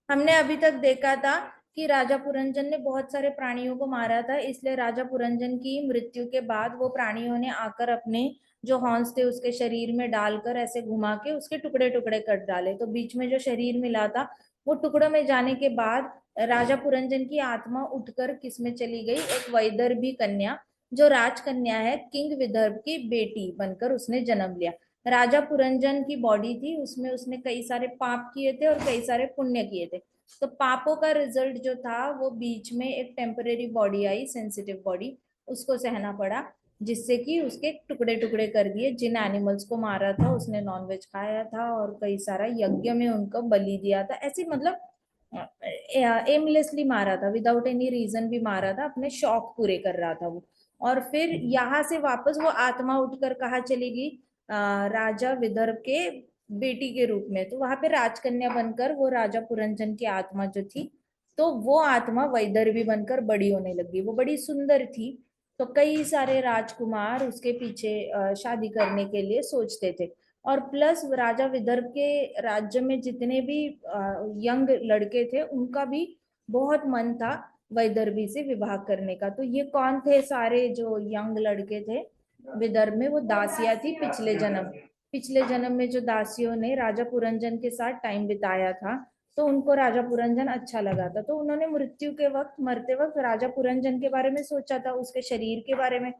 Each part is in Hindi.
हमने अभी तक देखा था कि राजा पुरंजन ने बहुत सारे प्राणियों को मारा था, इसलिए राजा पुरंजन की मृत्यु के बाद वो प्राणियों ने आकर अपने जो हॉर्न्स थे उसके शरीर में डालकर ऐसे घुमा के उसके टुकड़े टुकड़े कर डाले। तो बीच में जो शरीर मिला था वो टुकड़ों में जाने के बाद राजा पुरंजन की आत्मा उठकर किस में चली गई, एक वैदर्भी कन्या जो राजकन्या है किंग विदर्भ की बेटी बनकर उसने जन्म लिया। राजा पुरंजन की बॉडी थी, उसमें उसने कई सारे पाप किए थे और कई सारे पुण्य किए थे। तो पापों का रिजल्ट जो था वो बीच में एक टेम्परेरी बॉडी आई, सेंसिटिव बॉडी, उसको सहना पड़ा, जिससे कि उसके टुकड़े टुकड़े कर दिए। जिन एनिमल्स को मारा था उसने नॉनवेज खाया था और कई सारा यज्ञ में उनको बलि दिया था। ऐसी मतलब एमलेसली मारा था, विदाउट एनी रीजन भी मारा था, अपने शौक पूरे कर रहा था वो। और फिर यहाँ से वापस वो आत्मा उठकर कहाँ चली गई, राजा विदर्भ के बेटी के रूप में। तो वहां पे राजकन्या बनकर वो राजा पुरंजन की आत्मा जो थी, तो वो आत्मा वैदर्भी बनकर बड़ी होने लगी। वो बड़ी सुंदर थी, तो कई सारे राजकुमार उसके पीछे शादी करने के लिए सोचते थे। और प्लस राजा विदर्भ के राज्य में जितने भी यंग लड़के थे उनका भी बहुत मन था वैदर्भी से विवाह करने का। तो ये कौन थे सारे जो यंग लड़के थे विदर्भ में, वो दासियां थी पिछले जन्म में जो दासियों ने राजा पुरंजन के साथ टाइम बिताया था, तो उनको राजा पुरंजन अच्छा लगा था। तो उन्होंने मृत्यु के वक्त, मरते वक्त राजा पुरंजन के बारे में सोचा था, उसके शरीर के बारे में।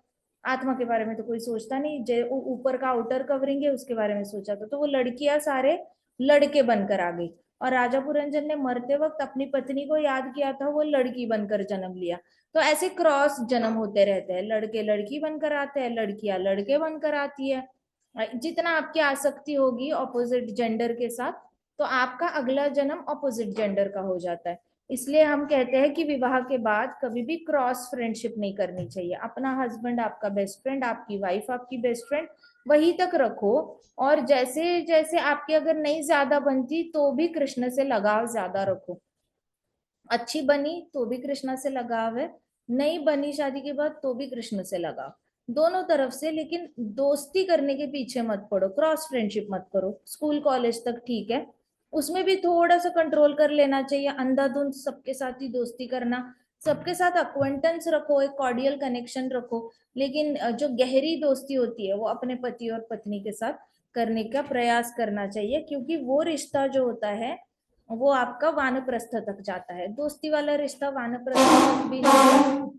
आत्मा के बारे में तो कोई सोचता नहीं, जो ऊपर का आउटर कवरिंग है उसके बारे में सोचा था। तो वो लड़कियां सारे लड़के बनकर आ गई, और राजा पुरंजन ने मरते वक्त अपनी पत्नी को याद किया था, वो लड़की बनकर जन्म लिया। तो ऐसे क्रॉस जन्म होते रहते हैं, लड़के लड़की बनकर आते हैं, लड़कियां लड़के बनकर आती है। जितना आपकी आसक्ति होगी ऑपोजिट जेंडर के साथ, तो आपका अगला जन्म ऑपोजिट जेंडर का हो जाता है। इसलिए हम कहते हैं कि विवाह के बाद कभी भी क्रॉस फ्रेंडशिप नहीं करनी चाहिए। अपना हस्बैंड आपका बेस्ट फ्रेंड, आपकी वाइफ आपकी बेस्ट फ्रेंड, वही तक रखो। और जैसे जैसे आपकी अगर नहीं ज्यादा बनती तो भी कृष्ण से लगाव ज्यादा रखो। अच्छी बनी तो भी कृष्णा से लगाव है, नहीं बनी शादी के बाद तो भी कृष्ण से लगाव, दोनों तरफ से। लेकिन दोस्ती करने के पीछे मत पड़ो, क्रॉस फ्रेंडशिप मत करो। स्कूल कॉलेज तक ठीक है, उसमें भी थोड़ा सा कंट्रोल कर लेना चाहिए। अंधाधुंध सबके साथ ही दोस्ती करना, सबके साथ अक्वेंटेंस रखो, एक कॉर्डियल कनेक्शन रखो, लेकिन जो गहरी दोस्ती होती है वो अपने पति और पत्नी के साथ करने का प्रयास करना चाहिए, क्योंकि वो रिश्ता जो होता है वो आपका वानप्रस्थ तक जाता है। दोस्ती वाला रिश्ता वानप्रस्थ तक भी नहीं जाता।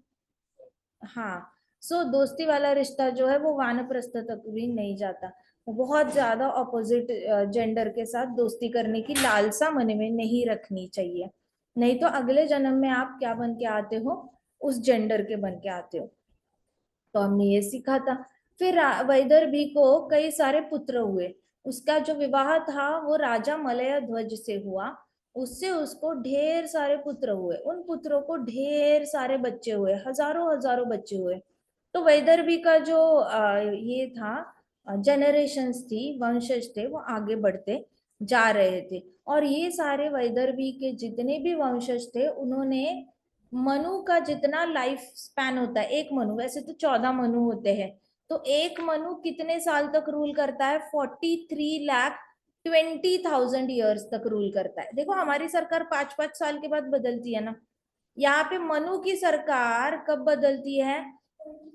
हाँ, सो दोस्ती वाला रिश्ता जो है वो वानप्रस्थ तक भी नहीं जाता। बहुत ज्यादा ऑपोजिट जेंडर के साथ दोस्ती करने की लालसा मन में नहीं रखनी चाहिए, नहीं तो अगले जन्म में आप क्या बन के आते हो, उस जेंडर के बन के आते हो। तो हमने ये सीखा था। फिर वैदर्भी को कई सारे पुत्र हुए। उसका जो विवाह था वो राजा मलय ध्वज से हुआ, उससे उसको ढेर सारे पुत्र हुए, उन पुत्रों को ढेर सारे बच्चे हुए, हजारों हजारों बच्चे हुए। तो वैदर्भी का जो ये था, जनरेशंस थी, वंशज थे, वो आगे बढ़ते जा रहे थे। और ये सारे वैदर्भी के जितने भी वंशज थे उन्होंने मनु का जितना लाइफ स्पैन होता है, एक मनु, वैसे तो 14 मनु होते हैं, तो एक मनु कितने साल तक रूल करता है, 43,20,000 ईयर्स तक रूल करता है। देखो हमारी सरकार 5-5 साल के बाद बदलती है ना, यहाँ पे मनु की सरकार कब बदलती है,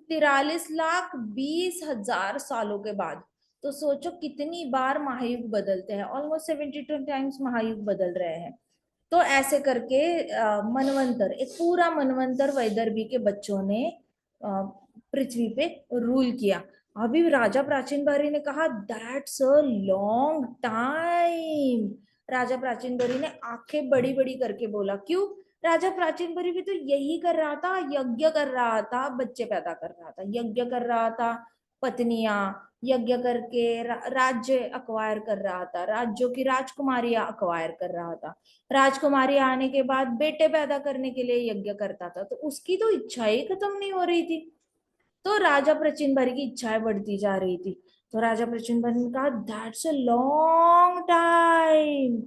43,20,000 सालों के बाद। तो सोचो कितनी बार महायुग बदलते हैं, ऑलमोस्ट 72 टाइम्स महायुग बदल रहे हैं। तो ऐसे करके मनवंतर, एक पूरा मनवंतर वैदर्भी के बच्चों ने पृथ्वी पे रूल किया। अभी राजा प्राचीन बारी ने कहा दैट्स अ लॉन्ग टाइम। राजा प्राचीन बरी ने आंखें बड़ी बड़ी करके बोला, क्यों? राजा प्राचीन बरी भी तो यही कर रहा था, यज्ञ कर रहा था, बच्चे पैदा कर रहा था, यज्ञ कर रहा था, पत्नियां यज्ञ करके राज्य अक्वायर कर रहा था, राज्यों की राजकुमारियां अक्वायर कर रहा था, राजकुमारी आने के बाद बेटे पैदा करने के लिए यज्ञ करता था। तो उसकी तो इच्छा ही खत्म नहीं हो रही थी, तो राजा प्रचिन की इच्छाएं बढ़ती जा रही थी। तो राजा प्रचिन ने कहा दैट्स अ लॉन्ग टाइम।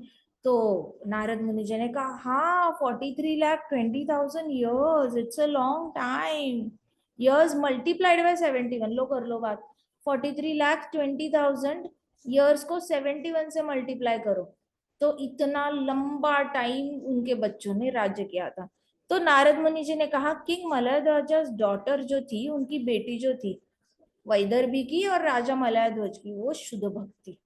तो नारद मुनि जी ने कहा हाँ, 43,20,000 years, it's a long time. Years multiplied by 71, लो कर लो बात, 43,20,000 ईयर्स को 71 से मल्टीप्लाई करो, तो इतना लंबा टाइम उनके बच्चों ने राज्य किया था। तो नारद मुनि जी ने कहा किंग मलयध्वज डॉटर जो थी, उनकी बेटी जो थी वैदर्भी की और राजा मलयध्वज की, वो शुद्ध भक्ति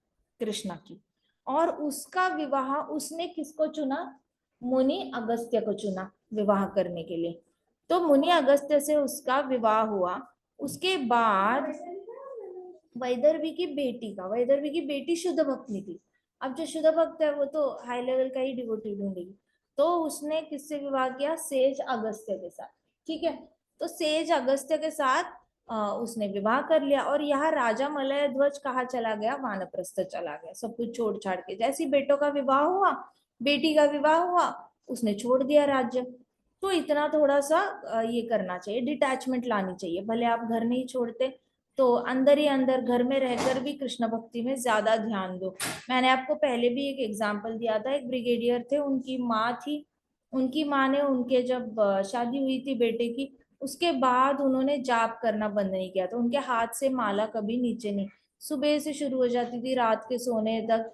कृष्णा की, और उसका विवाह उसने किसको चुना, मुनि अगस्त्य को चुना विवाह करने के लिए। तो मुनि अगस्त्य से उसका विवाह हुआ। उसके बाद वैदर्भी की बेटी शुद्ध भक्ति थी। अब जो शुद्ध भक्त है वो तो हाई लेवल का ही डिवोटी ढूंढेगी। तो उसने किससे विवाह किया, सेज अगस्त्य के साथ। ठीक है, तो सेज अगस्त्य के साथ उसने विवाह कर लिया। और यहाँ राजा मलय ध्वज कहाँ चला गया, वानप्रस्थ चला गया, सब कुछ छोड़ छाड़ के। जैसे ही बेटों का विवाह हुआ, बेटी का विवाह हुआ, उसने छोड़ दिया राज्य। तो इतना थोड़ा सा ये करना चाहिए, डिटैचमेंट लानी चाहिए। भले आप घर नहीं छोड़ते तो अंदर ही अंदर घर में रहकर भी कृष्ण भक्ति में ज्यादा ध्यान दो। मैंने आपको पहले भी एक एग्जाम्पल दिया था, एक ब्रिगेडियर थे, उनकी माँ थी। उनकी माँ ने उनके जब शादी हुई थी बेटे की, उसके बाद उन्होंने जाप करना बंद नहीं किया था। उनके हाथ से माला कभी नीचे नहीं, सुबह से शुरू हो जाती थी रात के सोने तक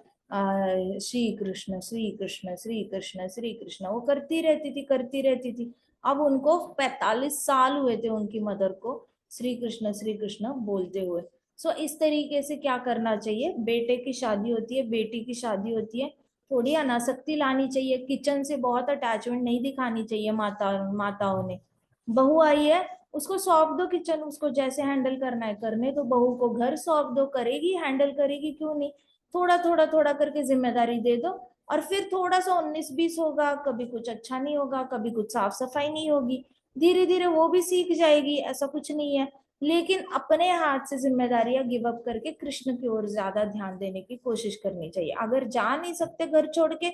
श्री कृष्ण श्री कृष्ण श्री कृष्ण श्री कृष्ण, वो करती रहती थी करती रहती थी। अब उनको 45 साल हुए थे उनकी मदर को श्री कृष्ण बोलते हुए। सो इस तरीके से क्या करना चाहिए, बेटे की शादी होती है, बेटी की शादी होती है, थोड़ी अनासक्ति लानी चाहिए, किचन से बहुत अटैचमेंट नहीं दिखानी चाहिए। माताओं ने, बहू आई है उसको सौंप दो किचन, उसको जैसे हैंडल करना है करने दो, बहू को घर सौंप दो, करेगी हैंडल करेगी, क्यों नहीं। थोड़ा थोड़ा थोड़ा करके जिम्मेदारी दे दो, और फिर थोड़ा सा 19-20 होगा, कभी कुछ अच्छा नहीं होगा, कभी कुछ साफ सफाई नहीं होगी, धीरे धीरे वो भी सीख जाएगी, ऐसा कुछ नहीं है। लेकिन अपने हाथ से जिम्मेदारियां गिव अप करके कृष्ण की ओर ज्यादा ध्यान देने की कोशिश करनी चाहिए। अगर जा नहीं सकते घर छोड़ के,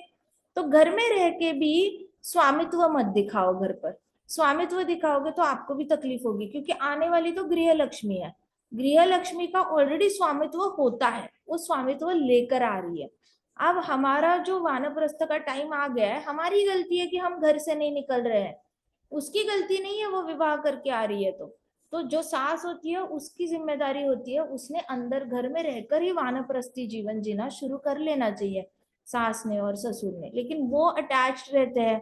तो घर में रह के भी स्वामित्व मत दिखाओ घर पर। स्वामित्व दिखाओगे तो आपको भी तकलीफ होगी, क्योंकि आने वाली तो गृह लक्ष्मी है। गृह लक्ष्मी का ऑलरेडी स्वामित्व होता है, वो स्वामित्व लेकर आ रही है। अब हमारा जो वानप्रस्थ का टाइम आ गया है, हमारी गलती है कि हम घर से नहीं निकल रहे हैं, उसकी गलती नहीं है वो विवाह करके आ रही है। तो जो सास होती है उसकी जिम्मेदारी होती है, उसने अंदर घर में रहकर ही वानप्रस्थी जीवन जीना शुरू कर लेना चाहिए, सास ने और ससुर ने। लेकिन वो अटैच्ड रहते हैं,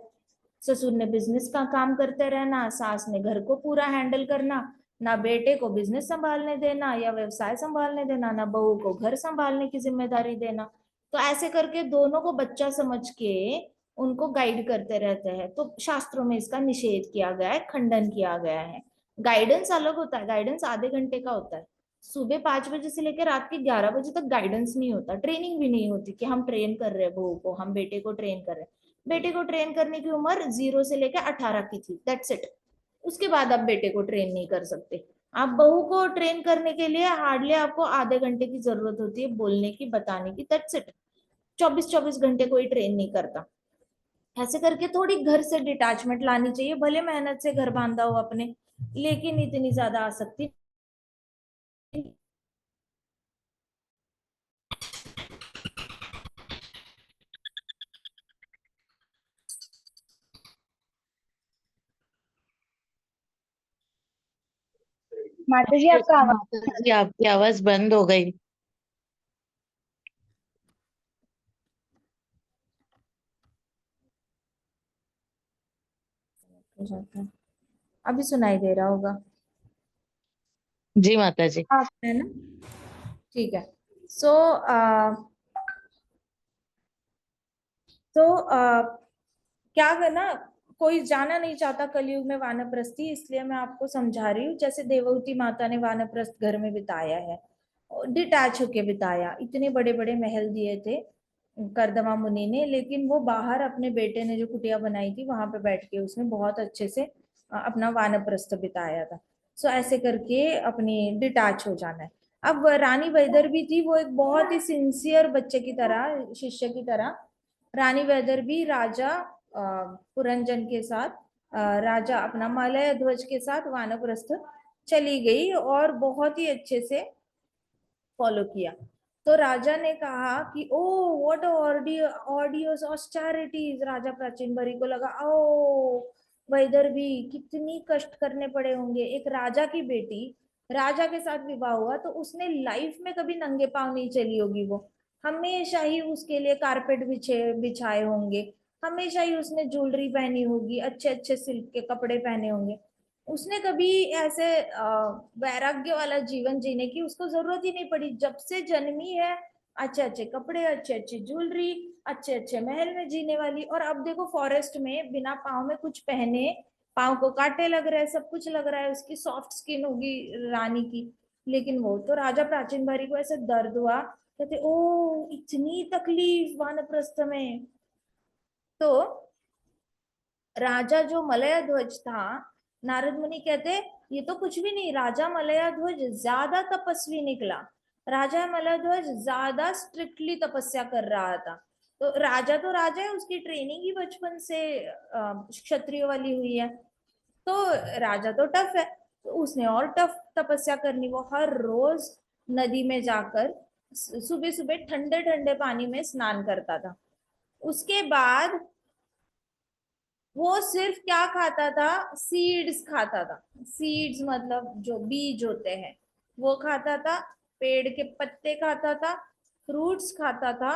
ससुर ने बिजनेस का काम करते रहना, सास ने घर को पूरा हैंडल करना, ना बेटे को बिजनेस संभालने देना या व्यवसाय संभालने देना, ना बहू को घर संभालने की जिम्मेदारी देना। तो ऐसे करके दोनों को बच्चा समझ के उनको गाइड करते रहते हैं। तो शास्त्रों में इसका निषेध किया गया है, खंडन किया गया है। गाइडेंस अलग होता है, गाइडेंस आधे घंटे का होता है। सुबह 5 बजे से लेकर रात के 11 बजे तक गाइडेंस नहीं होता, ट्रेनिंग भी नहीं होती कि हम ट्रेन कर रहे हैं बहू को, हम बेटे को ट्रेन कर रहे हैं। बेटे को ट्रेन करने की उम्र 0 से लेकर 18 की थी, दैट्स इट। उसके बाद आप बेटे को ट्रेन नहीं कर सकते। आप बहू को ट्रेन करने के लिए हार्डली आपको आधे घंटे की जरूरत होती है, बोलने की, बताने की, दैट्स इट। 24-24 घंटे कोई ट्रेन नहीं करता। ऐसे करके थोड़ी घर से डिटैचमेंट लानी चाहिए, भले मेहनत से घर बांधा हो अपने, लेकिन इतनी ज्यादा आसक्ति। माता जी आपका माता आवाज। जी आपकी आवाज बंद हो गई। हो जाता है, अभी सुनाई दे रहा होगा, जी माता जी। आप है ना। ठीक है। सो क्या करना, कोई जाना नहीं चाहता कलयुग में वानप्रस्थी, इसलिए मैं आपको समझा रही हूँ। जैसे देवहूति माता ने वानप्रस्थ घर में बिताया है, डिटैच होके बिताया, इतने बड़े बड़े महल दिए थे कर्दमा मुनि ने, लेकिन वो बाहर अपने बेटे ने जो कुटिया बनाई थी वहां पे बैठ के उसने बहुत अच्छे से अपना वानप्रस्थ बिताया था। सो ऐसे करके अपनी डिटैच हो जाना है। अब रानी वैदर भी थी, वो एक बहुत ही सिंसियर बच्चे की तरह, शिष्य की तरह। रानी वैदर भी राजा पुरंजन के साथ, राजा अपना मलय ध्वज के साथ वानप्रस्थ चली गई और बहुत ही अच्छे से फॉलो किया। तो राजा ने कहा कि ओ व्हाट ऑडियस ऑस्टेरिटीज, राजा प्राचीन बरी को लगा ओ वैदर भी कितनी कष्ट करने पड़े होंगे। एक राजा की बेटी राजा के साथ विवाह हुआ, तो उसने लाइफ में कभी नंगे पांव नहीं चली होगी वो, हमेशा ही उसके लिए कारपेट बिछाए होंगे, हमेशा ही उसने ज्वेलरी पहनी होगी, अच्छे अच्छे सिल्क के कपड़े पहने होंगे। उसने कभी ऐसे वैराग्य वाला जीवन जीने की उसको जरूरत ही नहीं पड़ी। जब से जन्मी है अच्छे अच्छे कपड़े, अच्छे अच्छी ज्वेलरी, अच्छे अच्छे महल में जीने वाली। और अब देखो फॉरेस्ट में बिना पाँव में कुछ पहने, पाँव को कांटे लग रहे हैं, सब कुछ लग रहा है, उसकी सॉफ्ट स्किन होगी रानी की, लेकिन वो तो राजा प्राचीन बारी को ऐसे दर्द हुआ, कहते ओ इतनी तकलीफ वानप्रस्थ में। तो राजा जो मलय ध्वज था, नारद मुनि कहते ये तो कुछ भी नहीं, राजा मलय ध्वज ज्यादा तपस्वी निकला। राजा मलय ध्वज ज्यादा स्ट्रिक्टली तपस्या कर रहा था। तो राजा है, उसकी ट्रेनिंग ही बचपन से क्षत्रिय वाली हुई है, तो राजा तो टफ है, तो उसने और टफ तपस्या करनी। वो हर रोज नदी में जाकर सुबह सुबह ठंडे ठंडे पानी में स्नान करता था। उसके बाद वो सिर्फ क्या खाता था, सीड्स खाता था। सीड्स मतलब जो बीज होते हैं वो खाता था, पेड़ के पत्ते खाता था, फ्रूट्स खाता था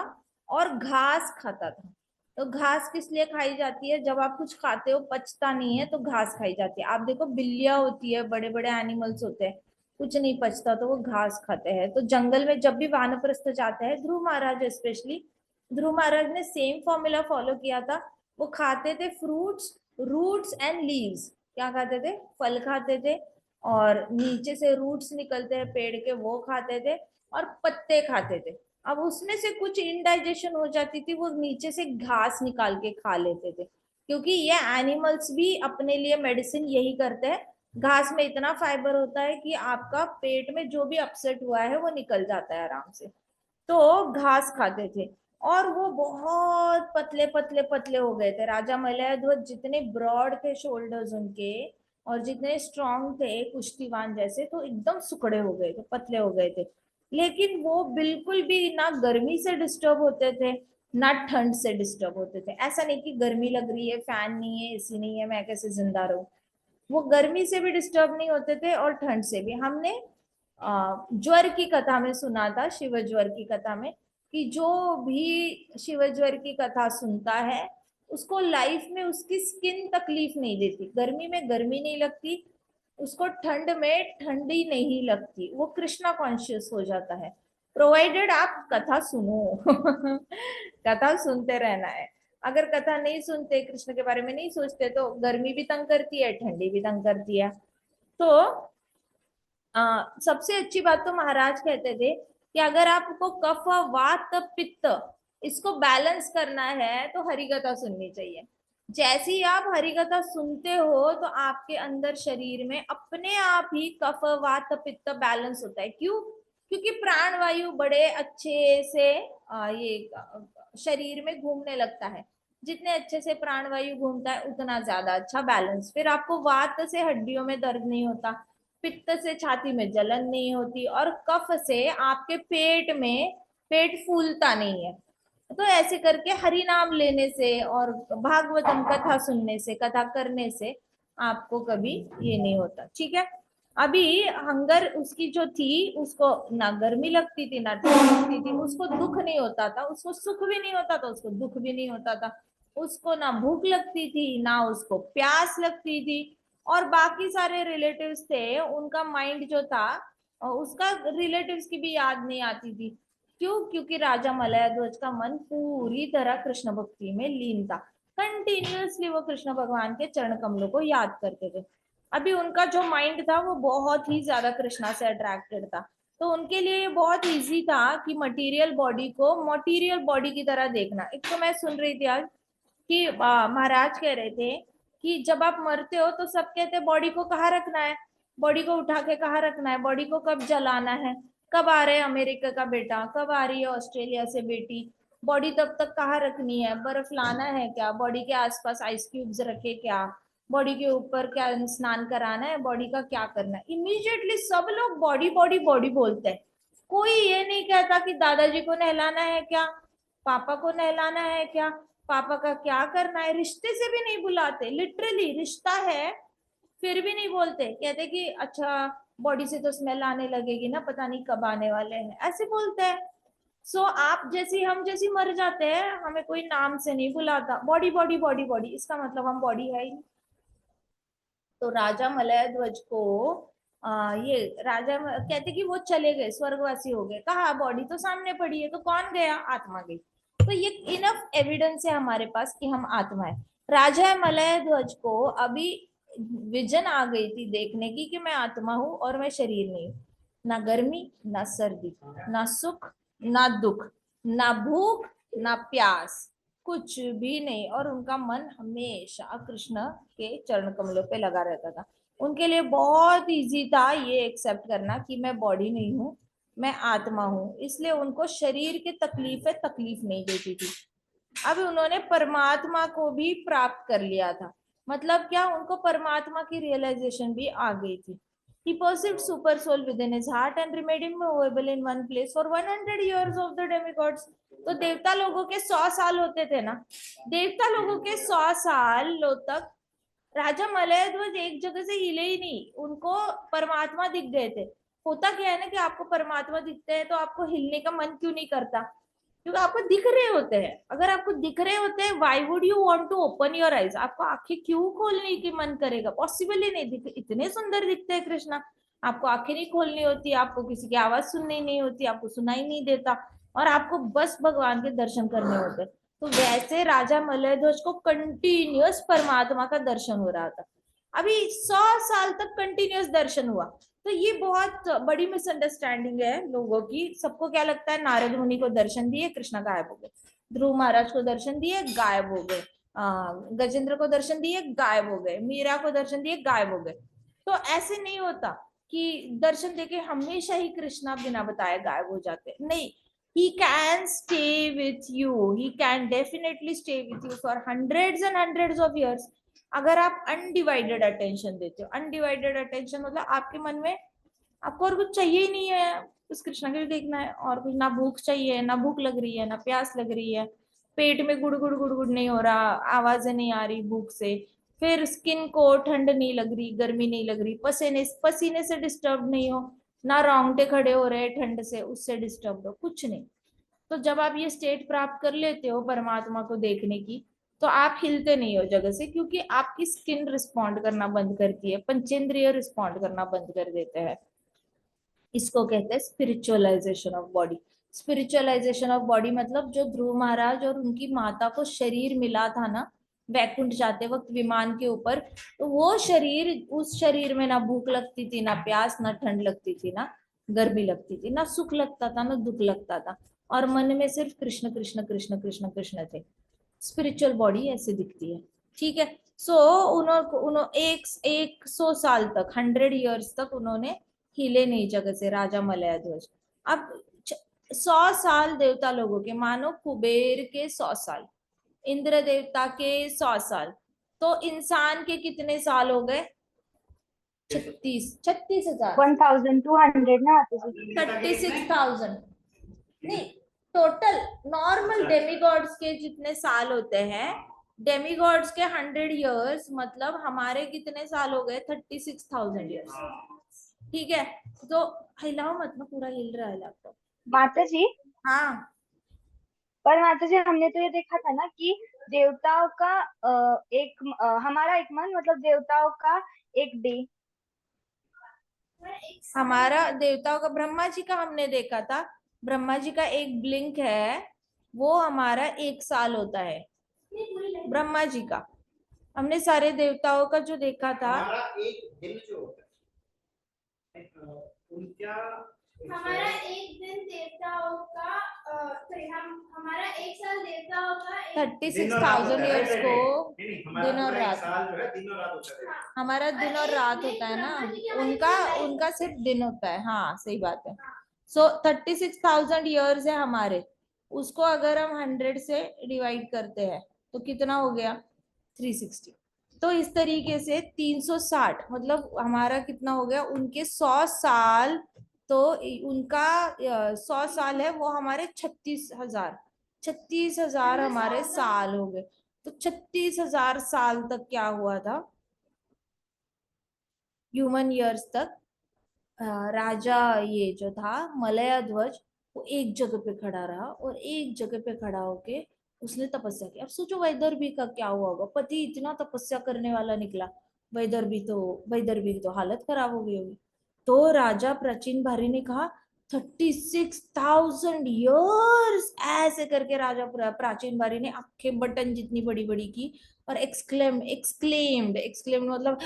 और घास खाता था। तो घास किस लिए खाई जाती है, जब आप कुछ खाते हो पचता नहीं है तो घास खाई जाती है। आप देखो बिल्लियां होती है, बड़े बड़े एनिमल्स होते हैं, कुछ नहीं पचता तो वो घास खाते हैं। तो जंगल में जब भी वानप्रस्थ जाते हैं, ध्रुव महाराज स्पेशली, ध्रुव महाराज ने सेम फॉर्मूला फॉलो किया था। वो खाते थे फ्रूट्स, रूट्स एंड लीव्स। क्या खाते थे, फल खाते थे, और नीचे से रूट्स निकलते हैं पेड़ के वो खाते थे, और पत्ते खाते थे। अब उसमें से कुछ इनडाइजेशन हो जाती थी, वो नीचे से घास निकाल के खा लेते थे, क्योंकि ये एनिमल्स भी अपने लिए मेडिसिन यही करते हैं। घास में इतना फाइबर होता है कि आपका पेट में जो भी अपसेट हुआ है वो निकल जाता है आराम से। तो घास खाते थे, और वो बहुत पतले पतले पतले हो गए थे। राजा मलय ध्वज जितने ब्रॉड थे शोल्डर्स उनके, और जितने स्ट्रांग थे कुश्तीवान जैसे, तो एकदम सुकड़े हो गए थे, पतले हो गए थे। लेकिन वो बिल्कुल भी ना गर्मी से डिस्टर्ब होते थे, ना ठंड से डिस्टर्ब होते थे। ऐसा नहीं कि गर्मी लग रही है, फैन नहीं है, एसी नहीं है, मैं कैसे जिंदा रहूं। वो गर्मी से भी डिस्टर्ब नहीं होते थे और ठंड से भी। हमने ज्वर की कथा में सुना था, शिव ज्वर की कथा में, कि जो भी शिव ज्वर की कथा सुनता है उसको लाइफ में उसकी स्किन तकलीफ नहीं देती, गर्मी में गर्मी नहीं लगती, उसको ठंड में ठंडी नहीं लगती, वो कृष्णा कॉन्शियस हो जाता है, प्रोवाइडेड आप कथा सुनो। कथा सुनते रहना है। अगर कथा नहीं सुनते, कृष्ण के बारे में नहीं सोचते, तो गर्मी भी तंग करती है, ठंडी भी तंग करती है। तो सबसे अच्छी बात तो महाराज कहते थे कि अगर आपको कफ वात पित्त इसको बैलेंस करना है तो हरिकथा सुननी चाहिए। जैसे ही आप हरिकथा सुनते हो तो आपके अंदर शरीर में अपने आप ही कफ वात पित्त बैलेंस होता है। क्यों? क्योंकि प्राण वायु बड़े अच्छे से ये शरीर में घूमने लगता है। जितने अच्छे से प्राण वायु घूमता है उतना ज्यादा अच्छा बैलेंस। फिर आपको वात से हड्डियों में दर्द नहीं होता, पित्त से छाती में जलन नहीं होती, और कफ से आपके पेट में पेट फूलता नहीं है। तो ऐसे करके हरि नाम लेने से और भागवतम कथा सुनने से, कथा करने से आपको कभी ये नहीं होता। ठीक है। अभी हंगर उसकी जो थी, उसको ना गर्मी लगती थी ना ठंड लगती थी, उसको दुख नहीं होता था, उसको सुख भी नहीं होता था, उसको दुख भी नहीं होता था। उसको ना भूख लगती थी ना उसको प्यास लगती थी। और बाकी सारे रिलेटिव्स थे, उनका माइंड जो था उसका रिलेटिव्स की भी याद नहीं आती थी। क्यों? क्योंकि राजा मलय ध्वज का मन पूरी तरह कृष्ण भक्ति में लीन था। कंटिन्यूअसली वो कृष्ण भगवान के चरण कमलों को याद करते थे। अभी उनका जो माइंड था वो बहुत ही ज्यादा कृष्णा से अट्रैक्टेड था। तो उनके लिए ये बहुत इजी था कि मटेरियल बॉडी को मटेरियल बॉडी की तरह देखना। एक तो मैं सुन रही थी आज कि महाराज कह रहे थे कि जब आप मरते हो तो सब कहते हैं बॉडी को कहाँ रखना है, बॉडी को उठा के कहाँ रखना है, बॉडी को कब जलाना है, कब आ रहे हैं अमेरिका का बेटा, कब आ रही है ऑस्ट्रेलिया से बेटी, बॉडी तब तक कहाँ रखनी है, बर्फ लाना है क्या, बॉडी के आसपास आइस क्यूब्स रखे क्या, बॉडी के ऊपर क्या स्नान कराना है, बॉडी का क्या करना है। इमीडिएटली सब लोग बॉडी बॉडी बॉडी बोलते हैं। कोई ये नहीं कहता कि दादाजी को नहलाना है क्या, पापा को नहलाना है क्या, पापा का क्या करना है। रिश्ते से भी नहीं बुलाते, लिटरली रिश्ता है फिर भी नहीं बोलते, कहते कि अच्छा बॉडी से तो स्मेल आने लगेगी ना, पता नहीं कब आने वाले हैं, ऐसे बोलते हैं। सो आप जैसी हम जैसी मर जाते हैं, हमें कोई नाम से नहीं बुलाता, बॉडी बॉडी बॉडी बॉडी, इसका मतलब हम बॉडी है ही नहीं। तो राजा मलय ध्वज को ये राजा कहते कि वो चले गए, स्वर्गवासी हो गए। कहा बॉडी तो सामने पड़ी है, तो कौन गया? आत्मा गई। तो ये इनफ एविडेंस है हमारे पास कि हम आत्मा है। राजा मलय ध्वज को अभी विजन आ गई थी देखने की कि मैं आत्मा हूं और मैं शरीर नहीं हूं। ना गर्मी, ना सर्दी, ना सुख, ना दुख, ना भूख, ना प्यास, कुछ भी नहीं। और उनका मन हमेशा कृष्ण के चरण कमलों पे लगा रहता था। उनके लिए बहुत इजी था ये एक्सेप्ट करना कि मैं बॉडी नहीं हूँ, मैं आत्मा हूँ। इसलिए उनको शरीर की तकलीफ नहीं देती थी। अब उन्होंने परमात्मा को भी प्राप्त कर लिया था। मतलब क्या? उनको परमात्मा की रियलाइजेशन भी आ गई थी। He perceived super soul within his heart and remained immovable in one place for 100 years of the demigods. तो देवता लोगों के 100 साल होते थे ना, देवता लोगों के 100 सालों तक राजा मलय ध्वज एक जगह से हिले ही नहीं। उनको परमात्मा दिख गए थे। होता क्या है ना कि आपको परमात्मा दिखते हैं तो आपको हिलने का मन क्यों नहीं करता? क्योंकि आपको दिख रहे होते हैं। अगर आपको दिख रहे होते हैं, why would you want to open your eyes? आपको आंखें क्यों खोलने की मन करेगा? पॉसिबल ही नहीं। दिख इतने सुंदर दिखते हैं कृष्णा, आपको आंखें नहीं खोलनी होती, आपको किसी की आवाज सुननी नहीं होती, आपको सुनाई नहीं देता, और आपको बस भगवान के दर्शन करने होते। तो वैसे राजा मलय ध्वज को कंटिन्यूअस परमात्मा का दर्शन हो रहा था। अभी 100 साल तक कंटिन्यूअस दर्शन हुआ। तो ये बहुत बड़ी मिसअंडरस्टैंडिंग है लोगों की। सबको क्या लगता है, नारद मुनि को दर्शन दिए, कृष्णा गायब हो गए। ध्रुव महाराज को दर्शन दिए, गायब हो गए। गजेंद्र को दर्शन दिए, गायब हो गए। मीरा को दर्शन दिए, गायब हो गए। तो ऐसे नहीं होता कि दर्शन देके हमेशा ही कृष्णा बिना बताए गायब हो जाते, नहीं। he can stay with you, he can definitely stay with you for hundreds and hundreds of years, अगर आप अनडिवाइडेड अटेंशन देते हो। अनडिवाइडेड अटेंशन मतलब आपके मन में आपको और कुछ चाहिए ही नहीं है, उस कृष्णा के लिए देखना है और कुछ। ना भूख चाहिए, ना भूख लग रही है, ना प्यास लग रही है, पेट में गुड़ गुड़ गुड़ गुड़ नहीं हो रहा, आवाजें नहीं आ रही भूख से, फिर स्किन को ठंड नहीं लग रही, गर्मी नहीं लग रही, पसीने पसीने से डिस्टर्ब नहीं हो, ना रोंगटे खड़े हो रहे ठंड से, उससे डिस्टर्ब हो, कुछ नहीं। तो जब आप ये स्टेट प्राप्त कर लेते हो परमात्मा को देखने की, तो आप हिलते नहीं हो जगह से, क्योंकि आपकी स्किन रिस्पॉन्ड करना बंद करती है, पंचेंद्रिय रिस्पॉन्ड करना बंद कर देते हैं। इसको कहते हैं spiritualisation of body. Spiritualisation of body मतलब जो ध्रुव महाराज और उनकी माता को शरीर मिला था ना वैकुंठ जाते वक्त विमान के ऊपर, तो वो शरीर, उस शरीर में ना भूख लगती थी, ना प्यास, ना ठंड लगती थी, ना गर्मी लगती थी, ना सुख लगता था, ना दुख लगता था, और मन में सिर्फ कृष्ण कृष्ण कृष्ण कृष्ण कृष्ण थे। स्पिरिचुअल बॉडी ऐसे दिखती है। ठीक है। सो उन्होंने एक 100 साल तक, 100 years तक उन्होंने हिले नहीं जगह से, राजा मलय ध्वज। अब 100 साल देवता लोगों के, मानो कुबेर के 100 साल, इंद्र देवता के 100 साल, तो इंसान के कितने साल हो गए? 36,000 1200 ना माता जी? 36,000 नहीं, टोटल नॉर्मल डेमीगॉड्स के जितने साल होते हैं, डेमीगॉड्स के 100 years, मतलब हमारे कितने साल हो गए? 36,000 years। ठीक है। तो हिलाओ मत ना, पूरा हिल रहा है लैपटॉप। माता जी, हाँ, पर माता जी हमने तो ये देखा था ना कि देवताओं का हमारा एक मन मतलब देवताओं का एक डे। हमारा देवताओं का, ब्रह्मा जी का हमने देखा था, ब्रह्मा जी का एक ब्लिंक है, वो हमारा 1 साल होता है। ब्रह्मा जी का, हमने सारे देवताओं का जो देखा था, हमारा एक दिन जो होता है उनका, हमारा एक दिन देवताओं का हमारा एक साल देवताओं का 36,000 years को दिन और रात, साल जो है दिन और रात होता है। हमारा दिन और रात होता है ना, उनका उनका सिर्फ दिन होता है। हाँ सही बात है। सो 36,000 years है हमारे, उसको अगर हम 100 से डिवाइड करते हैं तो कितना हो गया? 360। तो इस तरीके से 360, मतलब हमारा कितना हो गया? उनके 100 साल, तो उनका 100 साल है, वो हमारे 36,000 हमारे साल हो गए। तो 36,000 साल तक क्या हुआ था? ह्यूमन ईयर्स तक राजा ये जो था मलय ध्वज, वो एक जगह पे खड़ा रहा और एक जगह पे खड़ा होके उसने तपस्या की। अब सोचो वैदर्भी का क्या हुआ होगा, पति इतना तपस्या करने वाला निकला, वैदर्भी की तो हालत खराब हो गई होगी। तो राजा प्राचीन भारी ने कहा 36,000 ईयर्स, ऐसे करके राजा प्राचीन भारी ने आंखें बटन जितनी बड़ी बड़ी की और एक्सक्लेम्ड मतलब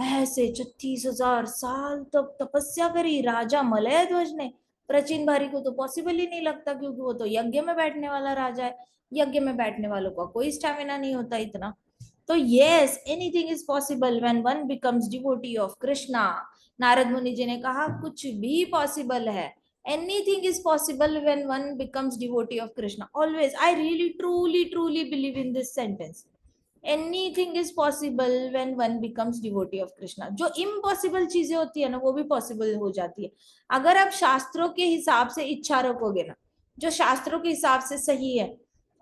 ऐसे 36,000 तक तपस्या करी राजा मलय ध्वज ने। प्राचीन भारी को तो पॉसिबल ही नहीं लगता, क्योंकि वो तो यज्ञ में बैठने वाला राजा है, यज्ञ में बैठने वालों का कोई स्टैमिना नहीं होता इतना। तो yes, anything is possible when one becomes devotee of Krishna. Narad मुनि जी ने कहा कुछ भी पॉसिबल है, anything is possible when one becomes devotee of Krishna. Always, I really truly believe in this sentence. Anything is possible when one becomes devotee of Krishna. जो impossible चीजें होती है ना, वो भी possible हो जाती है अगर आप शास्त्रों के हिसाब से इच्छा रखोगे ना, जो शास्त्रों के हिसाब से सही है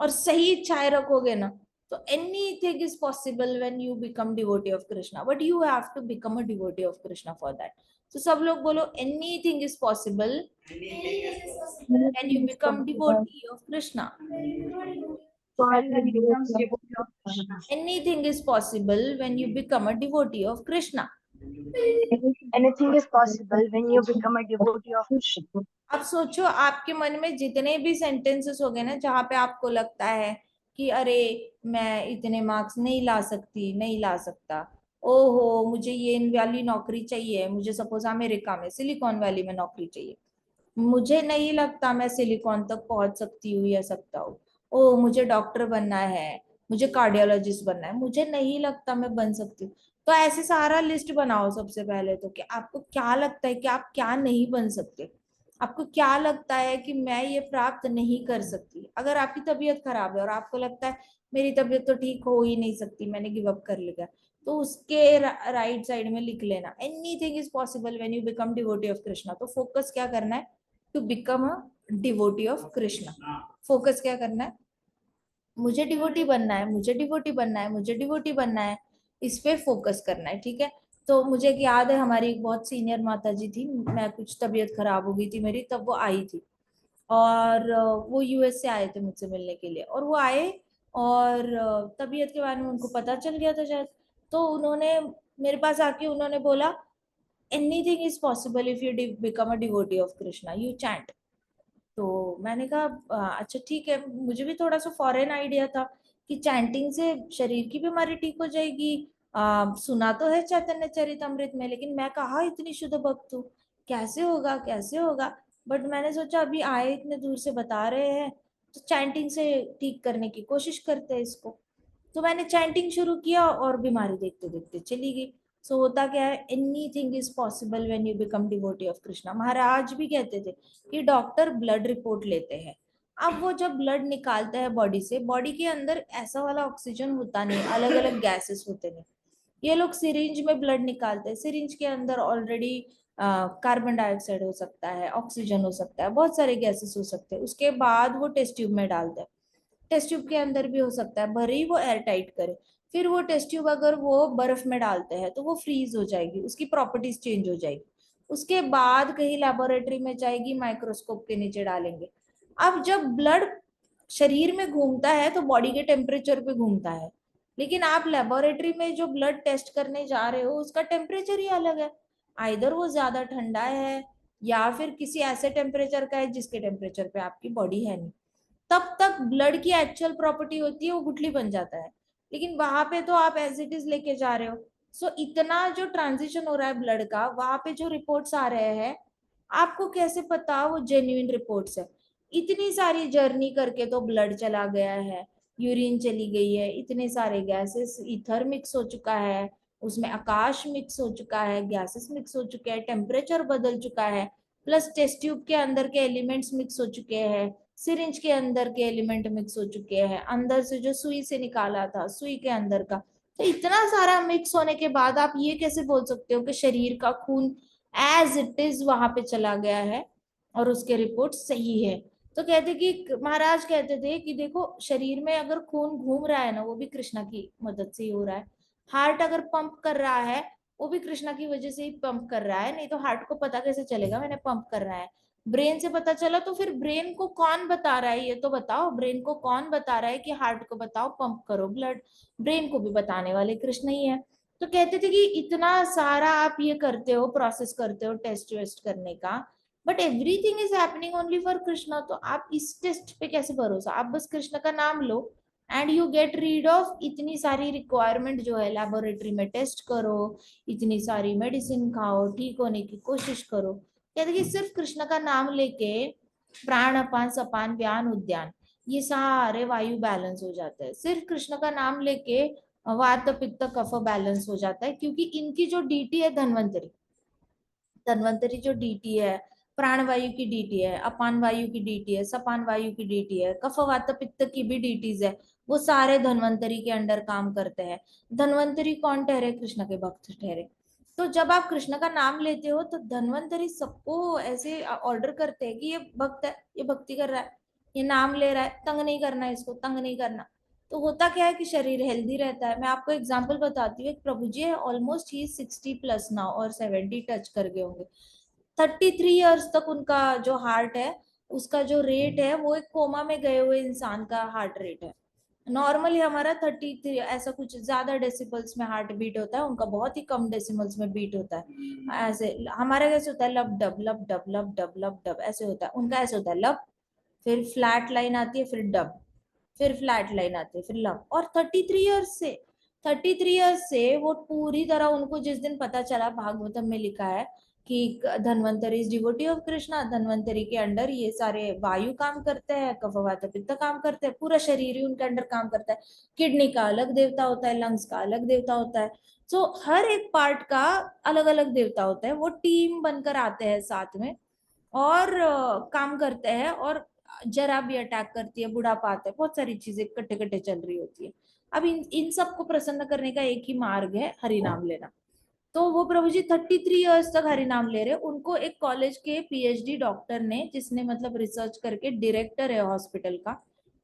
और सही इच्छाएं रखोगे ना, तो anything is possible when you become devotee of Krishna, but you have to become a devotee of Krishna for that. So सब लोग बोलो anything is possible when you become devotee of Krishna. Anything is possible when you become a devotee of Krishna. Anything is possible when you become a devotee of Krishna. अब सोचो आपके मन में जितने भी सेंटेंसेस हो गए ना जहां पे आपको लगता है कि अरे मैं इतने मार्क्स नहीं ला सकती, नहीं ला सकता, ओहो मुझे ये वाली नौकरी चाहिए, मुझे सपोज अमेरिका में सिलिकॉन वैली में नौकरी चाहिए, मुझे नहीं लगता मैं सिलिकॉन तक पहुंच सकती हूँ या सकता हूँ, ओ मुझे डॉक्टर बनना है, मुझे कार्डियोलॉजिस्ट बनना है, मुझे नहीं लगता मैं बन सकती हूँ। तो ऐसे सारा लिस्ट बनाओ सबसे पहले तो कि आपको क्या लगता है कि आप क्या नहीं बन सकते, आपको क्या लगता है कि मैं ये प्राप्त नहीं कर सकती। अगर आपकी तबीयत खराब है और आपको लगता है मेरी तबीयत तो ठीक हो ही नहीं सकती, मैंने गिव अप कर लिया, तो उसके राइट साइड में लिख लेना anything is possible when you become devotee of Krishna. तो फोकस क्या करना है, to become a devotee of Krishna. Focus क्या करना है, मुझे डिवोटी बनना है, मुझे डिवोटी बनना है, मुझे डिवोटी बनना है, इस पे फोकस करना है, ठीक है। तो मुझे एक याद है हमारी एक बहुत सीनियर माता जी थी, मैं कुछ तबीयत खराब हो गई थी मेरी, तब वो आई थी और वो यूएस से आए थे मुझसे मिलने के लिए, और वो आए और तबीयत के बारे में उनको पता चल गया था शायद, तो उन्होंने मेरे पास आके उन्होंने बोला anything is possible if you become a devotee of Krishna, you chant. तो मैंने कहा अच्छा ठीक है, मुझे भी थोड़ा सा फॉरेन आइडिया था कि चैंटिंग से शरीर की बीमारी ठीक हो जाएगी, सुना तो है चैतन्य चरितमृत में, लेकिन मैं कहा इतनी शुद्ध भक्त हूँ, कैसे होगा कैसे होगा। बट मैंने सोचा अभी आए इतने दूर से बता रहे हैं तो चैंटिंग से ठीक करने की कोशिश करते हैं इसको। तो मैंने चैंटिंग शुरू किया और बीमारी देखते देखते चली गई। सो होता क्या है, anything is possible when you become devotee of Krishna. महाराज भी कहते थे कि डॉक्टर ब्लड रिपोर्ट लेते हैं, अब वो जब ब्लड निकालते हैं बॉडी से, बॉडी के अंदर ऐसा वाला ऑक्सीजन होता नहीं, अलग अलग गैसेस होते नहीं। ये लोग सिरिंज में ब्लड निकालते हैं, सिरिंज के अंदर ऑलरेडी कार्बन डाइऑक्साइड हो सकता है, ऑक्सीजन हो सकता है, बहुत सारे गैसेस हो सकते हैं, उसके बाद वो टेस्ट ट्यूब में डालते हैं, टेस्ट ट्यूब के अंदर भी हो सकता है, भले ही वो एयर टाइट करे, फिर वो टेस्ट ट्यूब अगर वो बर्फ में डालते हैं तो वो फ्रीज हो जाएगी, उसकी प्रॉपर्टीज चेंज हो जाएगी, उसके बाद कहीं लेबोरेटरी में जाएगी, माइक्रोस्कोप के नीचे डालेंगे। अब जब ब्लड शरीर में घूमता है तो बॉडी के टेम्परेचर पे घूमता है, लेकिन आप लेबोरेटरी में जो ब्लड टेस्ट करने जा रहे हो उसका टेम्परेचर ही अलग है, आइदर वो ज्यादा ठंडा है या फिर किसी ऐसे टेम्परेचर का है जिसके टेम्परेचर पे आपकी बॉडी है नहीं। तब तक ब्लड की एक्चुअल प्रॉपर्टी होती है वो गुठली बन जाता है, लेकिन वहां पे तो आप एज इट इज लेके जा रहे हो। सो इतना जो ट्रांजिशन हो रहा है ब्लड का, वहां पे जो रिपोर्ट्स आ रहे हैं आपको कैसे पता वो जेन्युइन रिपोर्ट्स है। इतनी सारी जर्नी करके तो ब्लड चला गया है, यूरिन चली गई है, इतने सारे गैसेस, ईथर मिक्स हो चुका है, उसमें आकाश मिक्स हो चुका है, गैसेस मिक्स हो चुके हैं, टेम्परेचर बदल चुका है, प्लस टेस्ट ट्यूब के अंदर के एलिमेंट्स मिक्स हो चुके हैं, सिरिंज के अंदर के एलिमेंट मिक्स हो चुके हैं, अंदर से जो सुई से निकाला था सुई के अंदर का, तो इतना सारा मिक्स होने के बाद आप ये कैसे बोल सकते हो कि शरीर का खून एज इट इज वहां पे चला गया है और उसके रिपोर्ट सही है। तो कहते कि महाराज कहते थे कि देखो शरीर में अगर खून घूम रहा है ना वो भी कृष्णा की मदद से ही हो रहा है, हार्ट अगर पंप कर रहा है वो भी कृष्णा की वजह से ही पंप कर रहा है, नहीं तो हार्ट को पता कैसे चलेगा मैंने पंप कर रहा है। ब्रेन से पता चला, तो फिर ब्रेन को कौन बता रहा है, ये तो बताओ, ब्रेन को कौन बता रहा है कि हार्ट को बताओ पंप करो ब्लड? ब्रेन को भी बताने वाले कृष्ण ही है। तो कहते थे कि इतना सारा आप ये करते हो, प्रोसेस करते हो टेस्ट वेस्ट करने का, but everything is happening only for Krishna, तो आप इस टेस्ट पे कैसे भरोसा? आप बस कृष्ण का नाम लो and you get rid of इतनी सारी रिक्वायरमेंट जो है, लेबोरेटरी में टेस्ट करो, इतनी सारी मेडिसिन खाओ, ठीक होने की कोशिश करो। कहते कि सिर्फ कृष्ण का नाम लेके प्राण अपान सपान व्यान उद्यान ये सारे वायु बैलेंस हो जाते हैं। सिर्फ कृष्ण का नाम लेके वात पित्त कफ बैलेंस हो जाता है, क्योंकि इनकी जो डीटी है धन्वंतरी, धन्वंतरी जो डीटी है, प्राण वायु की डीटी है, अपान वायु की डीटी है, सपान वायु की डीटी है, कफ वात पित्त की भी डीटीज है, वो सारे धन्वंतरी के अंडर काम करते हैं। धन्वंतरी कौन ठहरे? कृष्ण के भक्त ठहरे। तो जब आप कृष्ण का नाम लेते हो तो धन्वंतरी सबको ऐसे ऑर्डर करते हैं कि ये भक्त है, ये भक्ति कर रहा है, ये नाम ले रहा है, तंग नहीं करना, इसको तंग नहीं करना। तो होता क्या है कि शरीर हेल्दी रहता है। मैं आपको एग्जांपल बताती हूँ, एक प्रभु जी है, ऑलमोस्ट ही 60+ नाउ और 70 टच कर गए होंगे। 33 ईयर्स तक उनका जो हार्ट है, उसका जो रेट है वो एक कोमा में गए हुए इंसान का हार्ट रेट है। नॉर्मली हमारा 33 ऐसा कुछ ज्यादा डेसिबल्स में हार्ट बीट होता है, उनका बहुत ही कम डेसिमल्स में बीट होता है। ऐसे हमारा कैसे होता है, लब डब लब डब लब डब लब डब ऐसे होता है, उनका ऐसे होता है लब, फिर फ्लैट लाइन आती है, फिर डब, फिर फ्लैट लाइन आती है, फिर लब। और 33 ईयर्स से वो पूरी तरह, उनको जिस दिन पता चला, भागवतम में लिखा है कि Dhanvantari is devotee of Krishna, Dhanvantari के अंडर ये सारे वायु काम करते हैं, कफ वात पित्त काम करते हैं, पूरा शरीर ही उनके अंडर काम करता है। किडनी का अलग देवता होता है, लंग्स का अलग देवता होता है, सो हर एक पार्ट का अलग अलग देवता होता है। वो टीम बनकर आते हैं साथ में और काम करते हैं, और जरा भी अटैक करती है, बुढ़ापा आता है, बहुत सारी चीजें कट्टे कट्टे चल रही होती है। अब इन सबको प्रसन्न करने का एक ही मार्ग है, हरि नाम लेना। तो वो प्रभु जी 33 ईयर्स तक हरि नाम ले रहे। उनको एक कॉलेज के पीएचडी डॉक्टर ने, जिसने मतलब रिसर्च करके डायरेक्टर है हॉस्पिटल का,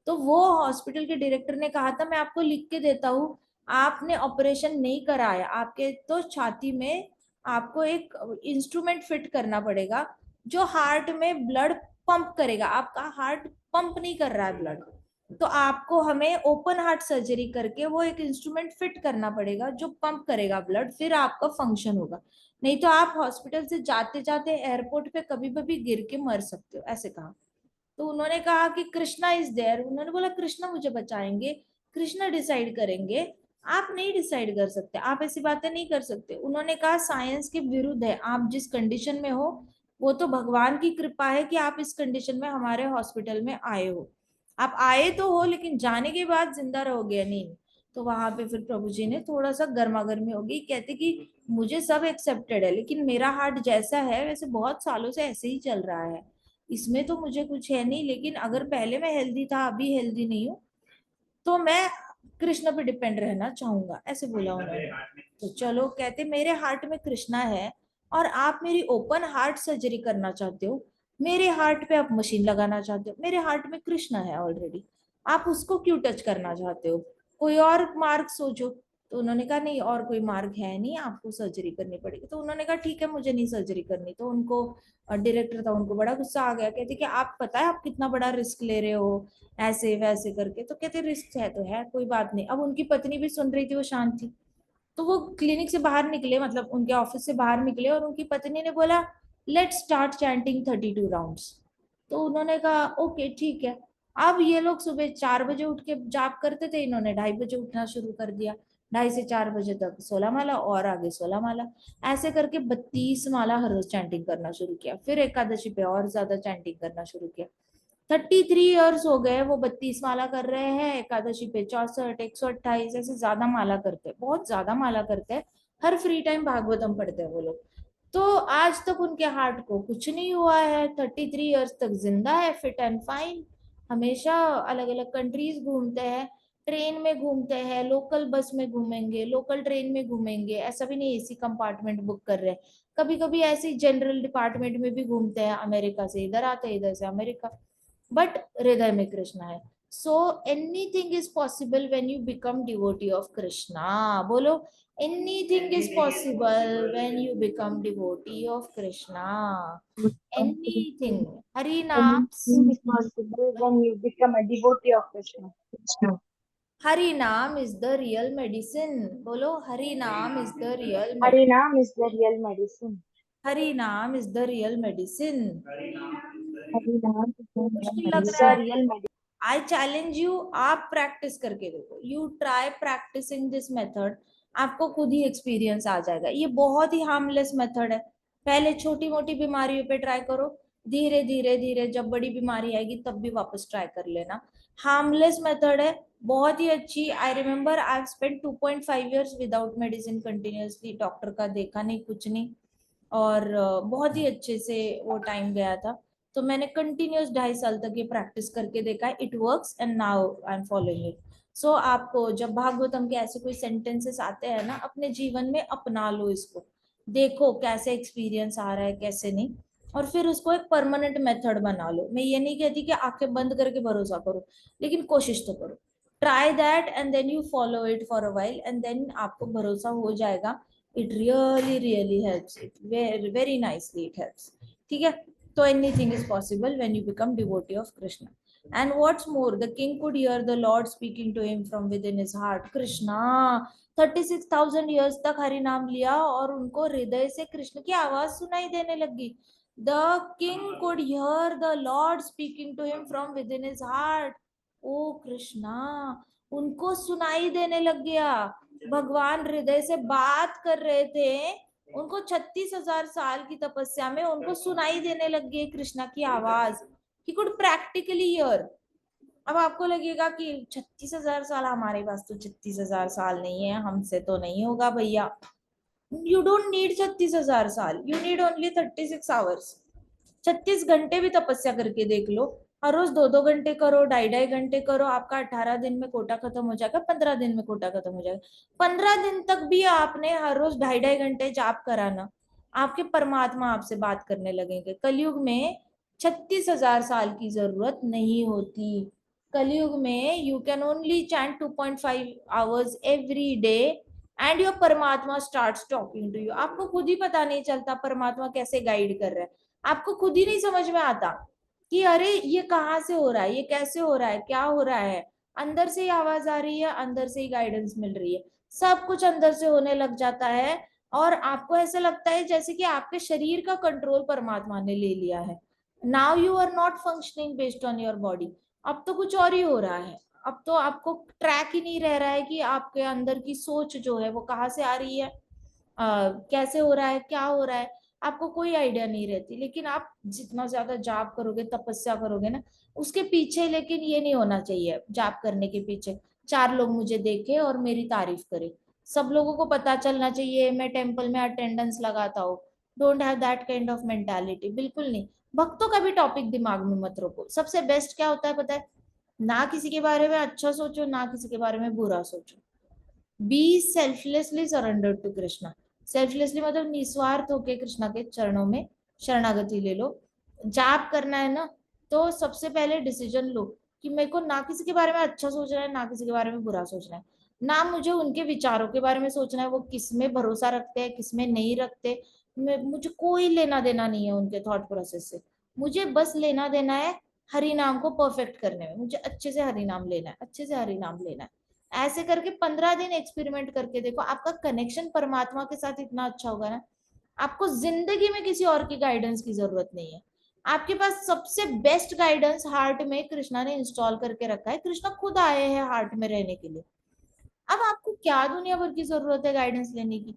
तो वो हॉस्पिटल के डायरेक्टर ने कहा था मैं आपको लिख के देता हूँ, आपने ऑपरेशन नहीं कराया, आपके तो छाती में आपको एक इंस्ट्रूमेंट फिट करना पड़ेगा जो हार्ट में ब्लड पंप करेगा। आपका हार्ट पंप नहीं कर रहा है ब्लड, तो आपको हमें ओपन हार्ट सर्जरी करके वो एक इंस्ट्रूमेंट फिट करना पड़ेगा जो पंप करेगा ब्लड, फिर आपका फंक्शन होगा। नहीं तो आप हॉस्पिटल से जाते जाते एयरपोर्ट पे कभी भी गिर के मर सकते हो, ऐसे कहा। तो उन्होंने कहा कि कृष्णा इज देयर। उन्होंने बोला कृष्णा मुझे बचाएंगे, कृष्णा डिसाइड करेंगे, आप नहीं डिसाइड कर सकते, आप ऐसी बातें नहीं कर सकते। उन्होंने कहा साइंस के विरुद्ध है, आप जिस कंडीशन में हो वो तो भगवान की कृपा है कि आप इस कंडीशन में हमारे हॉस्पिटल में आए हो। आप आए तो हो, लेकिन जाने के बाद जिंदा रहोगे या नहीं। तो वहां पे फिर प्रभु जी ने थोड़ा सा गर्मा गर्मी हो गई, कहते कि मुझे सब एक्सेप्टेड है, लेकिन मेरा हार्ट जैसा है वैसे बहुत सालों से ऐसे ही चल रहा है, इसमें तो मुझे कुछ है नहीं, लेकिन अगर पहले मैं हेल्दी था अभी हेल्दी नहीं हूँ, तो मैं कृष्ण पे डिपेंड रहना चाहूंगा, ऐसे बोला उन्होंने। तो चलो, कहते मेरे हार्ट में कृष्णा है और आप मेरी ओपन हार्ट सर्जरी करना चाहते हो, मेरे हार्ट पे आप मशीन लगाना चाहते हो, मेरे हार्ट में कृष्णा है ऑलरेडी, आप उसको क्यों टच करना चाहते हो? कोई और मार्ग सोचो। तो उन्होंने कहा नहीं, और कोई मार्ग है नहीं, आपको सर्जरी करनी पड़ेगी। तो उन्होंने कहा ठीक है, मुझे नहीं सर्जरी करनी। तो उनको डायरेक्टर था, उनको बड़ा गुस्सा आ गया, कहते कि आप पता है आप कितना बड़ा रिस्क ले रहे हो ऐसे वैसे करके। तो कहते रिस्क है तो है, कोई बात नहीं। अब उनकी पत्नी भी सुन रही थी, वो शांत थी। तो वो क्लिनिक से बाहर निकले, मतलब उनके ऑफिस से बाहर निकले, और उनकी पत्नी ने बोला लेट्स स्टार्ट चैंटिंग 32 राउंड्स। तो उन्होंने कहा ओके ठीक है। अब ये लोग सुबह 4 बजे उठ के जाप करते थे, इन्होंने 2:30 बजे उठना शुरू कर दिया। 2:30 से 4 बजे तक 16 माला और आगे 16 माला, ऐसे करके 32 माला हर रोज चैंटिंग करना शुरू किया। फिर एकादशी पे और ज्यादा चैंटिंग करना शुरू किया। 33 ईयर्स हो गए, वो 32 माला कर रहे हैं, एकादशी पे 64, 128, ऐसे ज्यादा माला करते हैं, बहुत ज्यादा माला करते हैं। हर फ्री टाइम भागवतम पढ़ते हैं वो लोग। तो आज तक उनके हार्ट को कुछ नहीं हुआ है, 33 ईयर्स तक जिंदा है, फिट एंड फाइन। हमेशा अलग अलग कंट्रीज घूमते हैं, ट्रेन में घूमते हैं, लोकल बस में घूमेंगे, लोकल ट्रेन में घूमेंगे, ऐसा भी नहीं एसी कंपार्टमेंट बुक कर रहे हैं, कभी कभी ऐसे जनरल डिपार्टमेंट में भी घूमते हैं, अमेरिका से इधर आते हैं, इधर से अमेरिका, बट हृदय में कृष्ण है। So anything is possible when you become devotee of Krishna. Bolo, anything is possible when you become devotee of Krishna. Anything. Hari Naam. Anything is possible when you become a devotee of Krishna. Hari Naam is the real medicine. Bolo, Hari Naam is the real medicine. Harinam is the real medicine. Hari Naam is the real medicine. Harinam मुश्किल लग is रहा the है? real medicine. I challenge you, आप प्रैक्टिस करके देखो, you try practising this method, आपको खुद ही एक्सपीरियंस आ जाएगा। ये बहुत ही हार्मलेस मेथड है। पहले छोटी मोटी बीमारियों पे ट्राई करो, धीरे धीरे धीरे जब बड़ी बीमारी आएगी तब भी वापस ट्राई कर लेना। हार्मलेस मेथड है, बहुत ही अच्छी। I remember I spend 2.5 years without medicine continuously, doctor का देखा नहीं, कुछ नहीं, और बहुत ही अच्छे से वो टाइम गया था। तो मैंने कंटिन्यूस 2.5 साल तक ये प्रैक्टिस करके देखा है, it works and now I am following it. So आपको जब भागवतम के ऐसे कोई सेंटेंसेस आते हैं ना, अपने जीवन में अपना लो इसको, देखो कैसे एक्सपीरियंस आ रहा है कैसे नहीं, और फिर उसको एक परमानेंट मेथड बना लो। मैं ये नहीं कहती कि आंखें बंद करके भरोसा करो, लेकिन कोशिश तो करो। Try that and then you follow it for a while and then आपको भरोसा हो जाएगा। It really helps, it very nicely it helps. ठीक है, so anything is possible when you become devotee of Krishna. And what's more, the king could hear the Lord speaking to him from within his heart. Krishna 36,000 years तक हरि नाम लिया और उनको हृदय से कृष्ण की आवाज सुनाई देने लगी। The king could hear the Lord speaking to him from within his heart. ओ कृष्णा, उनको सुनाई देने लग गया, भगवान हृदय से बात कर रहे थे, उनको 36,000 साल की तपस्या में उनको सुनाई देने लग गई कृष्णा की आवाज। He could practically here. अब आपको लगेगा कि 36,000 साल, हमारे पास तो 36,000 साल नहीं है, हमसे तो नहीं होगा भैया। यू डोंट नीड 36,000 साल, यू नीड ओनली 36 आवर्स। 36 घंटे भी तपस्या करके देख लो, हर रोज 2-2 घंटे करो, 2.5 घंटे करो, आपका 18 दिन में कोटा खत्म हो जाएगा, 15 दिन में कोटा खत्म हो जाएगा। 15 दिन तक भी आपने हर रोज 2.5 घंटे जाप कराना, आपके परमात्मा आपसे बात करने लगेंगे। कलयुग में 36,000 साल की जरूरत नहीं होती। कलयुग में you can only chant 2.5 hours every day and your परमात्मा स्टार्ट्स टॉकिंग टू यू। आपको खुद ही पता नहीं चलता परमात्मा कैसे गाइड कर रहा है, आपको खुद ही नहीं समझ में आता कि अरे ये कहाँ से हो रहा है, ये कैसे हो रहा है, क्या हो रहा है। अंदर से ही आवाज आ रही है, अंदर से ही गाइडेंस मिल रही है, सब कुछ अंदर से होने लग जाता है, और आपको ऐसा लगता है जैसे कि आपके शरीर का कंट्रोल परमात्मा ने ले लिया है। Now you are not functioning based on your body, अब तो कुछ और ही हो रहा है। अब तो आपको ट्रैक ही नहीं रह रहा है कि आपके अंदर की सोच जो है वो कहाँ से आ रही है, कैसे हो रहा है, क्या हो रहा है, आपको कोई आइडिया नहीं रहती। लेकिन आप जितना ज्यादा जाप करोगे, तपस्या करोगे ना, उसके पीछे लेकिन ये नहीं होना चाहिए, जाप करने के पीछे 4 लोग मुझे देखे और मेरी तारीफ करे, सब लोगों को पता चलना चाहिए मैं टेम्पल में अटेंडेंस लगाता हूँ। Don't have that kind of mentality, बिल्कुल नहीं। भक्तों का भी टॉपिक दिमाग में मत रखो। सबसे बेस्ट क्या होता है पता है, ना किसी के बारे में अच्छा सोचो, ना किसी के बारे में बुरा सोचो। Be selflessly surrendered to Krishna. Selflessly मतलब निस्वार्थ होके कृष्णा के चरणों में शरणागति ले लो। जाप करना है ना, तो सबसे पहले डिसीजन लो कि मेरे को ना किसी के बारे में अच्छा सोचना है, ना किसी के बारे में बुरा सोचना है, ना मुझे उनके विचारों के बारे में सोचना है, वो किस में भरोसा रखते हैं किस में नहीं रखते, मुझे कोई लेना देना नहीं है उनके थॉट प्रोसेस से। मुझे बस लेना देना है हरि नाम को परफेक्ट करने में, मुझे अच्छे से हरि नाम लेना है, अच्छे से हरि नाम लेना है। ऐसे करके 15 दिन एक्सपेरिमेंट करके देखो, आपका कनेक्शन परमात्मा के साथ इतना अच्छा होगा ना, आपको जिंदगी में किसी और की गाइडेंस की जरूरत नहीं है। आपके पास सबसे बेस्ट गाइडेंस हार्ट में कृष्णा ने इंस्टॉल करके रखा है, कृष्णा खुद आए हैं हार्ट में रहने के लिए। अब आपको क्या दुनिया भर की जरूरत है गाइडेंस लेने की,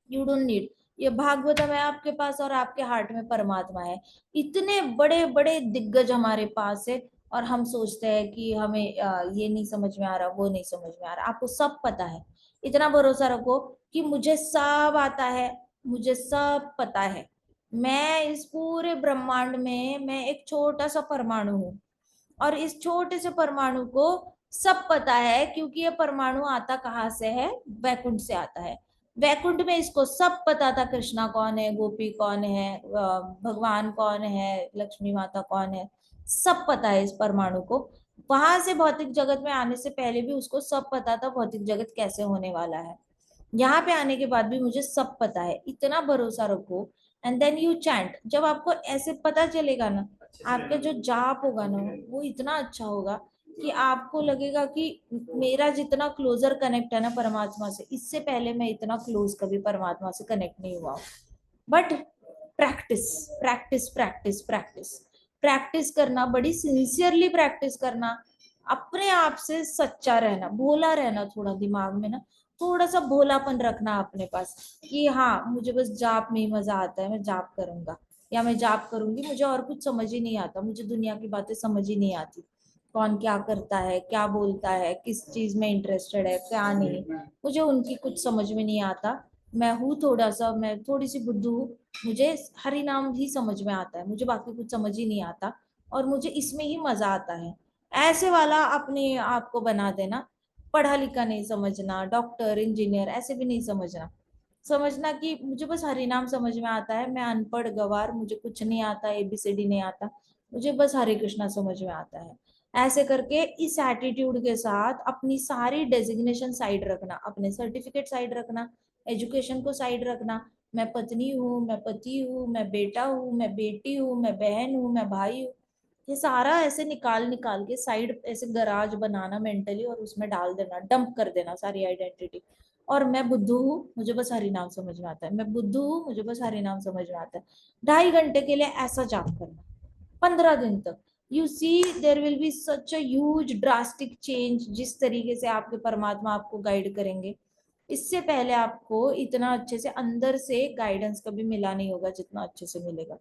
यू डोंट नीड। ये भागवतम है आपके पास और आपके हार्ट में परमात्मा है। इतने बड़े बड़े दिग्गज हमारे पास है और हम सोचते हैं कि हमें ये नहीं समझ में आ रहा, वो नहीं समझ में आ रहा। आपको सब पता है, इतना भरोसा रखो कि मुझे सब आता है, मुझे सब पता है। मैं इस पूरे ब्रह्मांड में मैं एक छोटा सा परमाणु हूँ, और इस छोटे से परमाणु को सब पता है, क्योंकि ये परमाणु आता कहाँ से है, वैकुंठ से आता है। वैकुंठ में इसको सब पता था, कृष्णा कौन है, गोपी कौन है, भगवान कौन है, लक्ष्मी माता कौन है, सब पता है इस परमाणु को। वहां से भौतिक जगत में आने से पहले भी उसको सब पता था भौतिक जगत कैसे होने वाला है। यहाँ पे आने के बाद भी मुझे सब पता है, इतना भरोसा रखो। एंड देन यू चैंट, जब आपको ऐसे पता चलेगा ना, आपका जो जाप होगा ना वो इतना अच्छा होगा कि आपको लगेगा कि मेरा जितना क्लोजर कनेक्ट है ना परमात्मा से, इससे पहले मैं इतना क्लोज कभी परमात्मा से कनेक्ट नहीं हुआ। But practice practice practice practice practice करना, बड़ी सिंसियरली प्रैक्टिस करना, अपने आप से सच्चा रहना, भोला रहना, थोड़ा दिमाग में ना थोड़ा सा भोलापन रखना अपने पास कि हाँ मुझे बस जाप में ही मजा आता है, मैं जाप करूंगा या मैं जाप करूंगी, मुझे और कुछ समझ ही नहीं आता, मुझे दुनिया की बातें समझ ही नहीं आती, कौन क्या करता है, क्या बोलता है, किस चीज में इंटरेस्टेड है, क्या नहीं, मुझे उनकी कुछ समझ में नहीं आता। मैं हूँ थोड़ा सा, मैं थोड़ी सी बुद्धू हूँ, मुझे हरि नाम ही समझ में आता है, मुझे बाकी कुछ समझ ही नहीं आता और मुझे इसमें ही मजा आता है। ऐसे वाला अपने आप को बना देना, पढ़ा लिखा नहीं समझना, डॉक्टर इंजीनियर ऐसे भी नहीं समझना, समझना कि मुझे बस हरि नाम समझ में आता है, मैं अनपढ़ गवार, मुझे कुछ नहीं आता, एबीसीडी नहीं आता, मुझे बस हरे कृष्णा समझ में आता है। ऐसे करके इस एटीट्यूड के साथ अपनी सारी डेजिग्नेशन साइड रखना, अपने सर्टिफिकेट साइड रखना, एजुकेशन को साइड रखना, मैं पत्नी हूँ, मैं पति हूँ, मैं बेटा हूँ, मैं बेटी हूँ, मैं बहन हूँ, मैं भाई हूँ, ये सारा ऐसे निकाल निकाल के साइड ऐसे गराज बनाना मेंटली और उसमें डाल देना, डंप कर देना सारी आइडेंटिटी। और मैं बुद्धू हूँ, मुझे बस हरि नाम समझ में आता है, मैं बुद्धू हूँ, मुझे बस हरि नाम समझ में आता है। 2.5 घंटे के लिए ऐसा जाप करना 15 दिन तक, you see there will be such a huge drastic change, जिस तरीके से आपके परमात्मा आपको गाइड करेंगे। इससे पहले आपको इतना अच्छे से अंदर से गाइडेंस कभी मिला नहीं होगा जितना अच्छे से मिलेगा।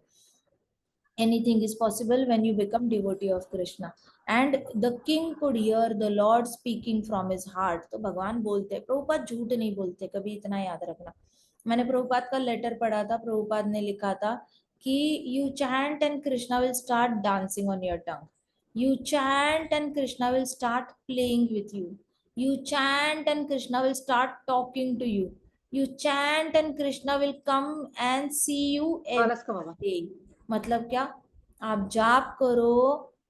Anything is possible when you become devotee of Krishna. And the king could hear the Lord speaking from his heart. तो भगवान बोलते हैं, प्रभुपाद झूठ नहीं बोलते कभी, इतना याद रखना। मैंने प्रभुपाद का लेटर पढ़ा था, प्रभुपाद ने लिखा था कि you chant and Krishna will start dancing on your tongue. You chant and Krishna will start playing with you. You chant and Krishna will start talking to you. You chant and Krishna will come and see you every day. मतलब क्या, आप जाप करो,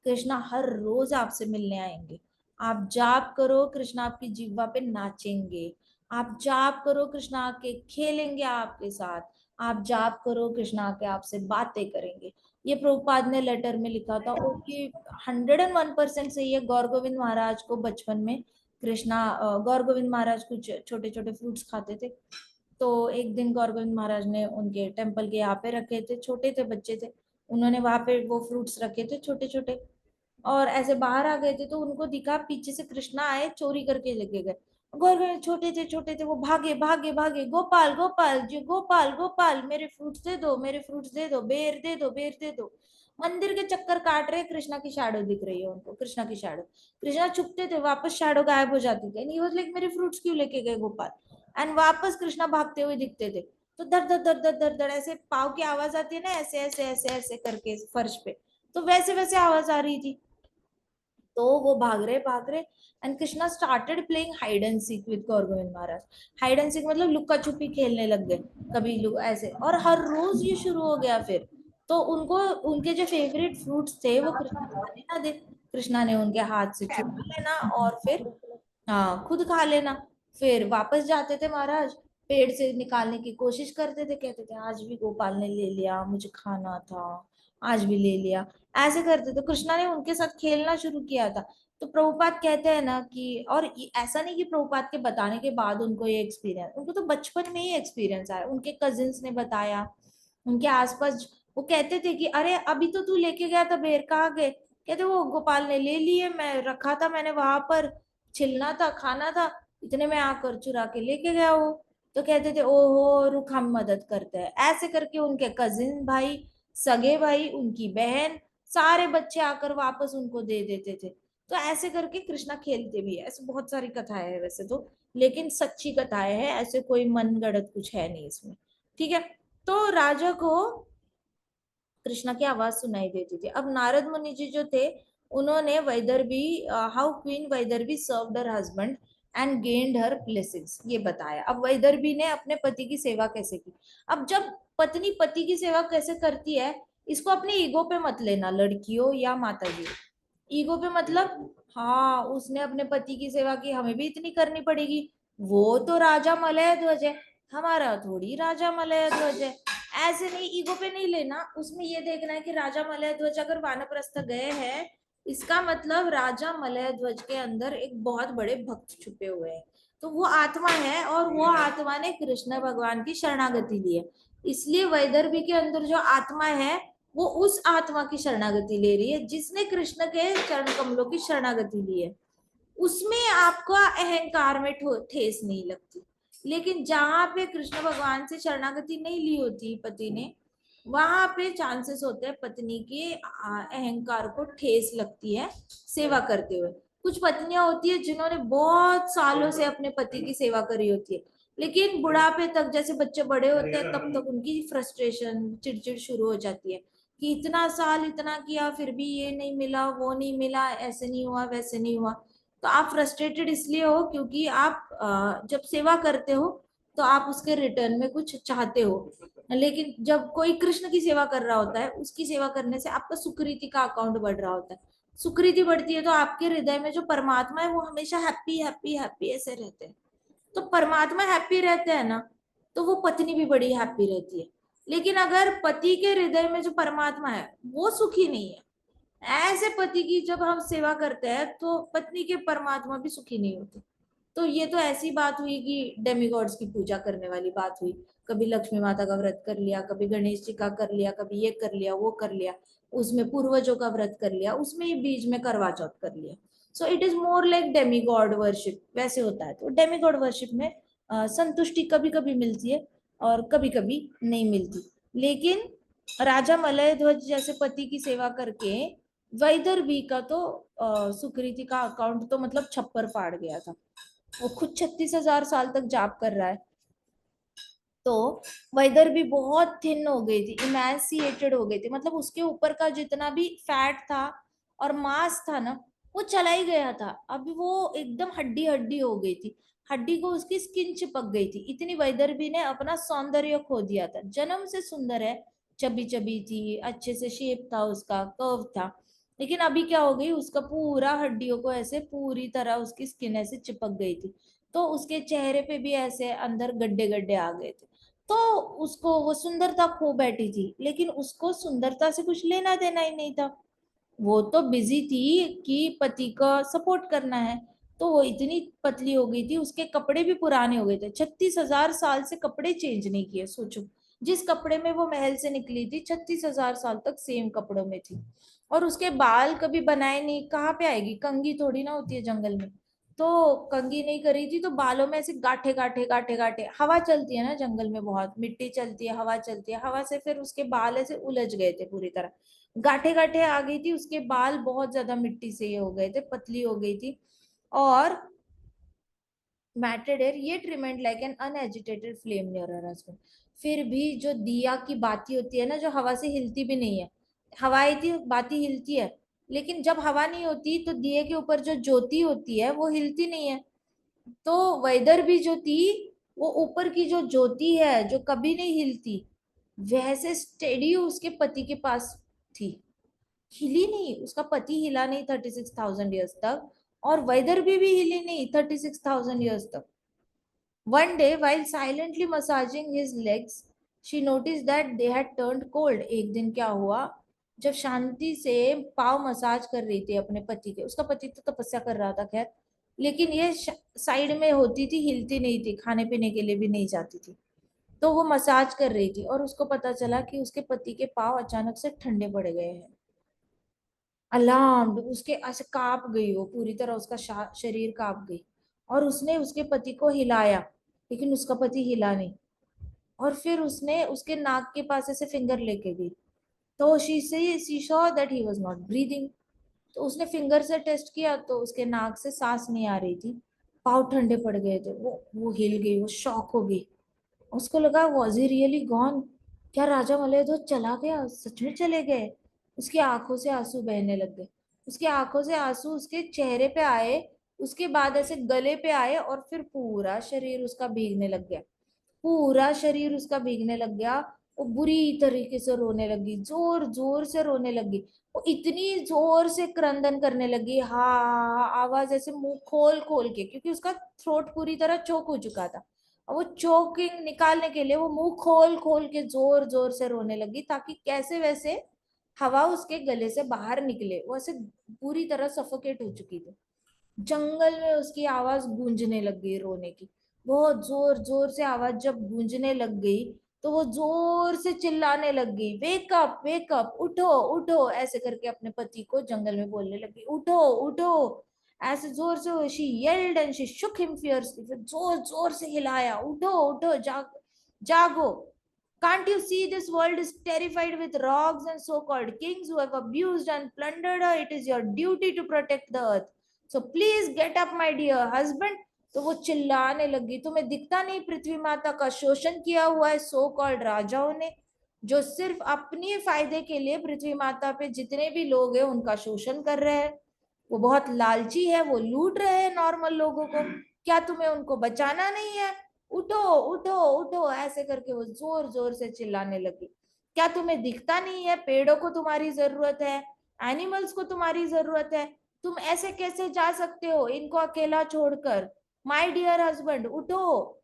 कृष्णा हर रोज आपसे मिलने आएंगे। आप जाप करो, कृष्णा आपकी जीवा पे नाचेंगे। आप जाप करो, कृष्णा आके खेलेंगे आपके साथ। आप जाप करो, कृष्णा आके आपसे बातें करेंगे। ये प्रभुपाद ने लेटर में लिखा था और ये 101% सही है। गौर गोविंद महाराज को बचपन में कृष्णा, गौर गोविंद महाराज कुछ छोटे छोटे फ्रूट्स खाते थे, तो एक दिन गौर गोविंद महाराज ने उनके टेम्पल के यहाँ पे रखे थे, छोटे थे बच्चे थे, उन्होंने वहां पे वो फ्रूट्स रखे थे छोटे छोटे, और ऐसे बाहर आ गए थे तो उनको दिखा पीछे से कृष्णा आए, चोरी करके लेके गए। गौर गोविंद छोटे थे, वो भागे भागे भागे, गोपाल गोपाल जी, गोपाल गोपाल, मेरे फ्रूट्स दे दो, मेरे फ्रूट्स दे दो, बेर दे दो, बेर दे दो। मंदिर के चक्कर काट रहे, कृष्णा की शैडो दिख रही है उनको, कृष्णा की शैडो। कृष्णा छुपते थे, वापस शैडो गायब हो जाती थी, नहीं लाइक मेरे फ्रूट्स क्यों लेके गए गोपाल, एंड वापस कृष्णा भागते हुए दिखते थे। तो दर दर दर दर दर दर ऐसे पाव की आवाज आती है ना, ऐसे ऐसे ऐसे ऐसे करके फर्श पे, तो वैसे वैसे आवाज आ रही थी। तो वो भाग रहे and Krishna started playing hide and seek with Gaur Govind Maharaj. Hide and seek मतलब लुक्का छुपी खेलने लग गए, कभी ऐसे, और हर रोज ये शुरू हो गया फिर। तो उनको उनके जो फेवरेट फ्रूट्स थे वो कृष्णा खाने ना दे, कृष्णा ने उनके हाथ से छुपा लेना और फिर हाँ खुद खा लेना। फिर वापस जाते थे महाराज, पेड़ से निकालने की कोशिश करते थे, कहते थे आज भी गोपाल ने ले लिया, मुझे खाना था, आज भी ले लिया, ऐसे करते थे। कृष्णा ने उनके साथ खेलना शुरू किया था। तो प्रभुपाद कहते हैं ना कि, और ऐसा नहीं कि प्रभुपाद के बताने के बाद उनको ये एक्सपीरियंस, उनको तो बचपन में ही एक्सपीरियंस आया, उनके कजिन्स ने बताया, उनके आसपास वो कहते थे कि अरे अभी तो तू लेके गया था बेर, कहाँ गए, कहते वो गोपाल ने ले लिए, मैं रखा था, मैंने वहां पर छिलना था, खाना था, इतने में आकर चुरा के लेके गया वो। तो कहते थे ओहो रुक हम मदद करते हैं, ऐसे करके उनके कजिन भाई, सगे भाई, उनकी बहन, सारे बच्चे आकर वापस उनको दे देते थे। तो ऐसे करके कृष्णा खेलते भी है। ऐसे बहुत सारी कथाएं है वैसे तो, लेकिन सच्ची कथाएं हैं, ऐसे कोई मन गढ़ंत कुछ है नहीं इसमें, ठीक है। तो राजा को कृष्णा की आवाज सुनाई देती थी। अब नारद मुनि जी जो थे, उन्होंने Vaidarbhi, how queen Vaidarbhi served her husband and gained her blessings, ये बताया। अब वैदर्भी ने अपने पति की सेवा कैसे की। अब जब पत्नी पति की सेवा कैसे करती है, इसको अपने ईगो पे मत लेना लड़कियों या माता जी, ईगो पे मतलब हाँ उसने अपने पति की सेवा की, हमें भी इतनी करनी पड़ेगी, वो तो राजा मलय ध्वज है, हमारा थोड़ी राजा मलय ध्वज है। ऐसे नहीं, ईगो पे नहीं लेना, उसमें ये देखना है कि राजा मलय ध्वज अगर वानप्रस्थ गए हैं, इसका मतलब राजा मलय ध्वज के अंदर एक बहुत बड़े भक्त छुपे हुए हैं, तो वो आत्मा है और वो आत्मा ने कृष्ण भगवान की शरणागति ली है। इसलिए वैदर्भी के अंदर जो आत्मा है वो उस आत्मा की शरणागति ले रही है जिसने कृष्ण के चरण कमलों की शरणागति ली है, उसमें आपका अहंकार में ठेस नहीं लगती। लेकिन जहां पे कृष्ण भगवान से शरणागति नहीं ली होती पति ने, वहां पे चांसेस होते हैं पत्नी के अहंकार को ठेस लगती है सेवा करते हुए। कुछ पत्नियां होती है जिन्होंने बहुत सालों से अपने पति की सेवा करी होती है, लेकिन बुढ़ापे तक, जैसे बच्चे बड़े होते हैं तब तक उनकी फ्रस्ट्रेशन चिड़चिड़ शुरू हो जाती है कि इतना साल इतना किया फिर भी ये नहीं मिला, वो नहीं मिला, ऐसे नहीं हुआ, वैसे नहीं हुआ। तो आप फ्रस्ट्रेटेड इसलिए हो क्योंकि आप जब सेवा करते हो तो आप उसके रिटर्न में कुछ चाहते हो, लेकिन जब कोई कृष्ण की सेवा कर रहा होता है उसकी सेवा करने से आपका सुकृति का अकाउंट बढ़ रहा होता है। सुकृति बढ़ती है तो आपके हृदय में जो परमात्मा है वो हमेशा हैप्पी हैप्पी हैप्पी ऐसे रहते हैं। तो परमात्मा हैप्पी रहते हैं ना, तो वो पत्नी भी बड़ी हैप्पी रहती है। लेकिन अगर पति के हृदय में जो परमात्मा है वो सुखी नहीं है, ऐसे पति की जब हम सेवा करते हैं तो पत्नी के परमात्मा भी सुखी नहीं होते। तो ये तो ऐसी बात हुई कि डेमिगॉड्स की पूजा करने वाली बात हुई, कभी लक्ष्मी माता का व्रत कर लिया, कभी गणेश जी का कर लिया, कभी ये कर लिया, वो कर लिया, उसमें पूर्वजों का व्रत कर लिया, उसमें ही बीच में करवा चौथ कर लिया। So it is more like demigod worship, वैसे होता है। तो डेमिगॉड वर्शिप में संतुष्टि कभी कभी मिलती है और कभी कभी नहीं मिलती। लेकिन राजा मलय ध्वज जैसे पति की सेवा करके वैदर्भी का तो सुकृति का अकाउंट तो मतलब छप्पर फाड़ गया था। वो खुद 36,000 साल तक जाप कर रहा है, तो वैदर्भी बहुत थिन हो गई थी, इमेंसिएटेड हो गई थी, मतलब उसके ऊपर का जितना भी फैट था और मांस था ना वो चला ही गया था। अभी वो एकदम हड्डी हड्डी हो गई थी, हड्डी को उसकी स्किन चिपक गई थी, इतनी वैदर्भी ने अपना सौंदर्य खो दिया था। जन्म से सुंदर है, चबी चबी थी, अच्छे से शेप था, उसका कर्व था, लेकिन अभी क्या हो गई, उसका पूरा हड्डियों को ऐसे पूरी तरह उसकी स्किन ऐसे चिपक गई थी, तो उसके चेहरे पे भी ऐसे अंदर गड्ढे गड्ढे आ गए थे। तो उसको वो सुंदरता खो बैठी थी, लेकिन उसको सुंदरता से कुछ लेना देना ही नहीं था। वो तो बिजी थी कि पति का सपोर्ट करना है। तो वो इतनी पतली हो गई थी, उसके कपड़े भी पुराने हो गए थे, 36,000 साल से कपड़े चेंज नहीं किए। सोचो, जिस कपड़े में वो महल से निकली थी 36,000 साल तक सेम कपड़ों में थी। और उसके बाल कभी बनाए नहीं, कहाँ पे आएगी, कंघी थोड़ी ना होती है जंगल में, तो कंघी नहीं करी थी, तो बालों में ऐसे गांठे गांठे गांठे गांठे, हवा चलती है ना जंगल में, बहुत मिट्टी चलती है, हवा चलती है, हवा से फिर उसके बाल ऐसे उलझ गए थे पूरी तरह, गांठे गांठे आ गई थी, उसके बाल बहुत ज्यादा मिट्टी से ये हो गए थे, पतली हो गई थी। और मैटेड ये remained like an unagitated flame near her husband. फिर भी जो दिया की बाती होती है ना, जो हवा से हिलती भी नहीं है, हवा आई थी बाती हिलती है, लेकिन जब हवा नहीं होती तो दिए के ऊपर जो ज्योति होती है वो हिलती नहीं है। तो वेदर भी जो थी, वो ऊपर की जो ज्योति है जो कभी नहीं हिलती, वैसे स्टेडी उसके पति के पास थी, हिली नहीं, उसका पति हिला नहीं 36,000 ईयर्स तक, और वेदर भी हिली नहीं 36,000 ईयर्स तक। One day, while silently massaging his legs, she noticed that they had turned cold. एक दिन क्या हुआ, जब शांति से पाव मसाज कर रही थी अपने पति के, उसका पति तो तपस्या कर रहा था खैर, लेकिन ये साइड में होती थी, हिलती नहीं थी, खाने पीने के लिए भी नहीं जाती थी, तो वो मसाज कर रही थी और उसको पता चला कि उसके पति के पाव अचानक से ठंडे पड़ गए हैं। अलार्म्ड, उसके ऐसे कांप गई, वो पूरी तरह उसका शरीर कांप गई, और उसने उसके पति को हिलाया, लेकिन उसका पति हिला नहीं। और फिर उसने उसके नाक के पास ऐसे फिंगर लेके गई, तो she saw that he was not breathing. तो उसने फिंगर से टेस्ट किया तो उसके नाक से सांस नहीं आ रही थी, पाँव ठंडे पड़ गए थे, वो हिल गई, वो शॉक हो गई। उसको लगा वॉज ही रियली गॉन, क्या राजा मलयध्वज चला गया, सच में चले गए। उसकी आंखों से आंसू बहने लग गए, उसकी आंखों से आंसू उसके चेहरे पे आए, उसके बाद ऐसे गले पे आए, और फिर पूरा शरीर उसका भीगने लग गया, पूरा शरीर उसका भीगने लग गया। वो बुरी तरीके से रोने लगी, जोर जोर से रोने लगी। वो इतनी जोर से क्रंदन करने लगी, हाँ, आवाज ऐसे मुंह खोल खोल के, क्योंकि उसका थ्रोट पूरी तरह चोक हो चुका था। और वो चोकिंग निकालने के लिए वो मुंह खोल खोल के जोर जोर से रोने लगी, ताकि कैसे वैसे हवा उसके गले से बाहर निकले। वो ऐसे पूरी तरह सफोकेट हो चुकी थी। जंगल में उसकी आवाज गूंजने लग गई रोने की। बहुत जोर जोर से आवाज जब गूंजने लग गई तो वो जोर से चिल्लाने लग गई, वेकअप वेकअप, उठो उठो, ऐसे करके अपने पति को जंगल में बोलने लगी, उठो उठो, ऐसे जोर से। She yelled and she shook him fiercely, फिर जोर जोर से हिलाया, उठो उठो, जागो। Can't you see this world is terrified with rogues and so-called kings who have abused and plundered her? It is your duty to protect the earth. So please get up, my dear husband. तो वो चिल्लाने लगी, तुम्हें दिखता नहीं पृथ्वी माता का शोषण किया हुआ है सो कॉल्ड राजाओं ने, जो सिर्फ अपने फायदे के लिए पृथ्वी माता पे जितने भी लोग हैं उनका शोषण कर रहे हैं। वो बहुत लालची है, वो लूट रहे हैं नॉर्मल लोगों को। क्या तुम्हें उनको बचाना नहीं है? उठो उठो उठो, ऐसे करके वो जोर जोर से चिल्लाने लगी। क्या तुम्हें दिखता नहीं है, पेड़ों को तुम्हारी जरूरत है, एनिमल्स को तुम्हारी जरूरत है, तुम ऐसे कैसे जा सकते हो इनको अकेला छोड़कर? माय डियर हस्बैंड, उठो।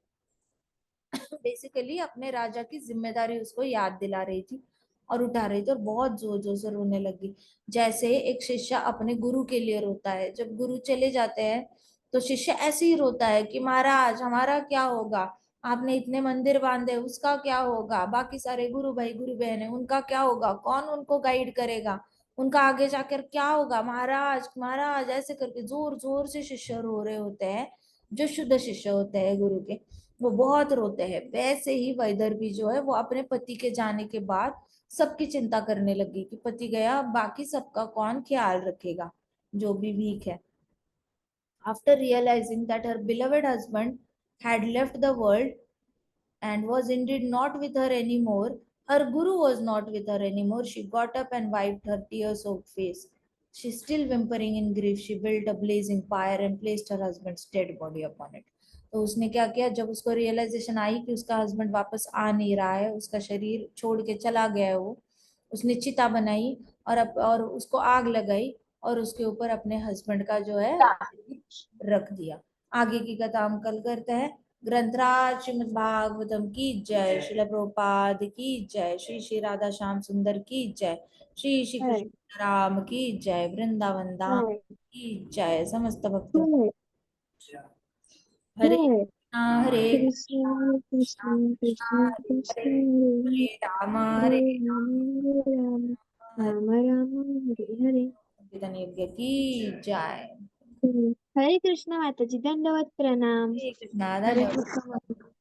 बेसिकली अपने राजा की जिम्मेदारी उसको याद दिला रही थी और उठा रही थी, और बहुत जोर जोर से रोने लगी, जैसे एक शिष्य अपने गुरु के लिए रोता है। जब गुरु चले जाते हैं तो शिष्य ऐसे ही रोता है कि महाराज हमारा क्या होगा, आपने इतने मंदिर बांधे उसका क्या होगा, बाकी सारे गुरु भाई गुरु बहन उनका क्या होगा, कौन उनको गाइड करेगा, उनका आगे जाकर क्या होगा, महाराज महाराज, ऐसे करके जोर जोर से शिष्य रो रहे होते हैं। जो शुद्ध शिष्य होते हैं गुरु के, वो बहुत रोते हैं। वैसे ही वैदर्भी जो है वो अपने पति के जाने के बाद सबकी चिंता करने लगी कि पति गया, बाकी सबका कौन ख्याल रखेगा, जो भी वीक है। After realizing that her beloved husband had left the world and was indeed not with her anymore, her guru was not with her anymore, she got up and wiped her tear-soaked face. She still whimpering in grief, she built a blazing fire and placed her husband's dead body upon it. तो उसने क्या किया, जब उसको रियलाइजेशन आई कि उसका हस्बैंड वापस आ नहीं रहा है, उसका शरीर छोड़ के चला गया है, वो उसने चिता बनाई और उसको आग लगाई और उसके ऊपर अपने हस्बैंड का जो है रख दिया। आगे की कथा हम कल करते हैं। ग्रंथराज श्रीमद् भागवतम की जय, श्रील प्रभुपाद की जय, श्री श्री राधा श्याम सुंदर की जय, श्री श्री कृष्ण राम की जय, वृंदावन धाम की जय, समस्त भक्तों हरे हरे कृष्ण कृष्ण कृष्ण कृष्ण हरे राम हरे राम राम राम हरे हरे। संकीर्तन यज्ञ की जय। हरे कृष्ण माता जी, दंडवत प्रणाम। हरे कृष्णा हरे धन्यवाद। कृष्ण।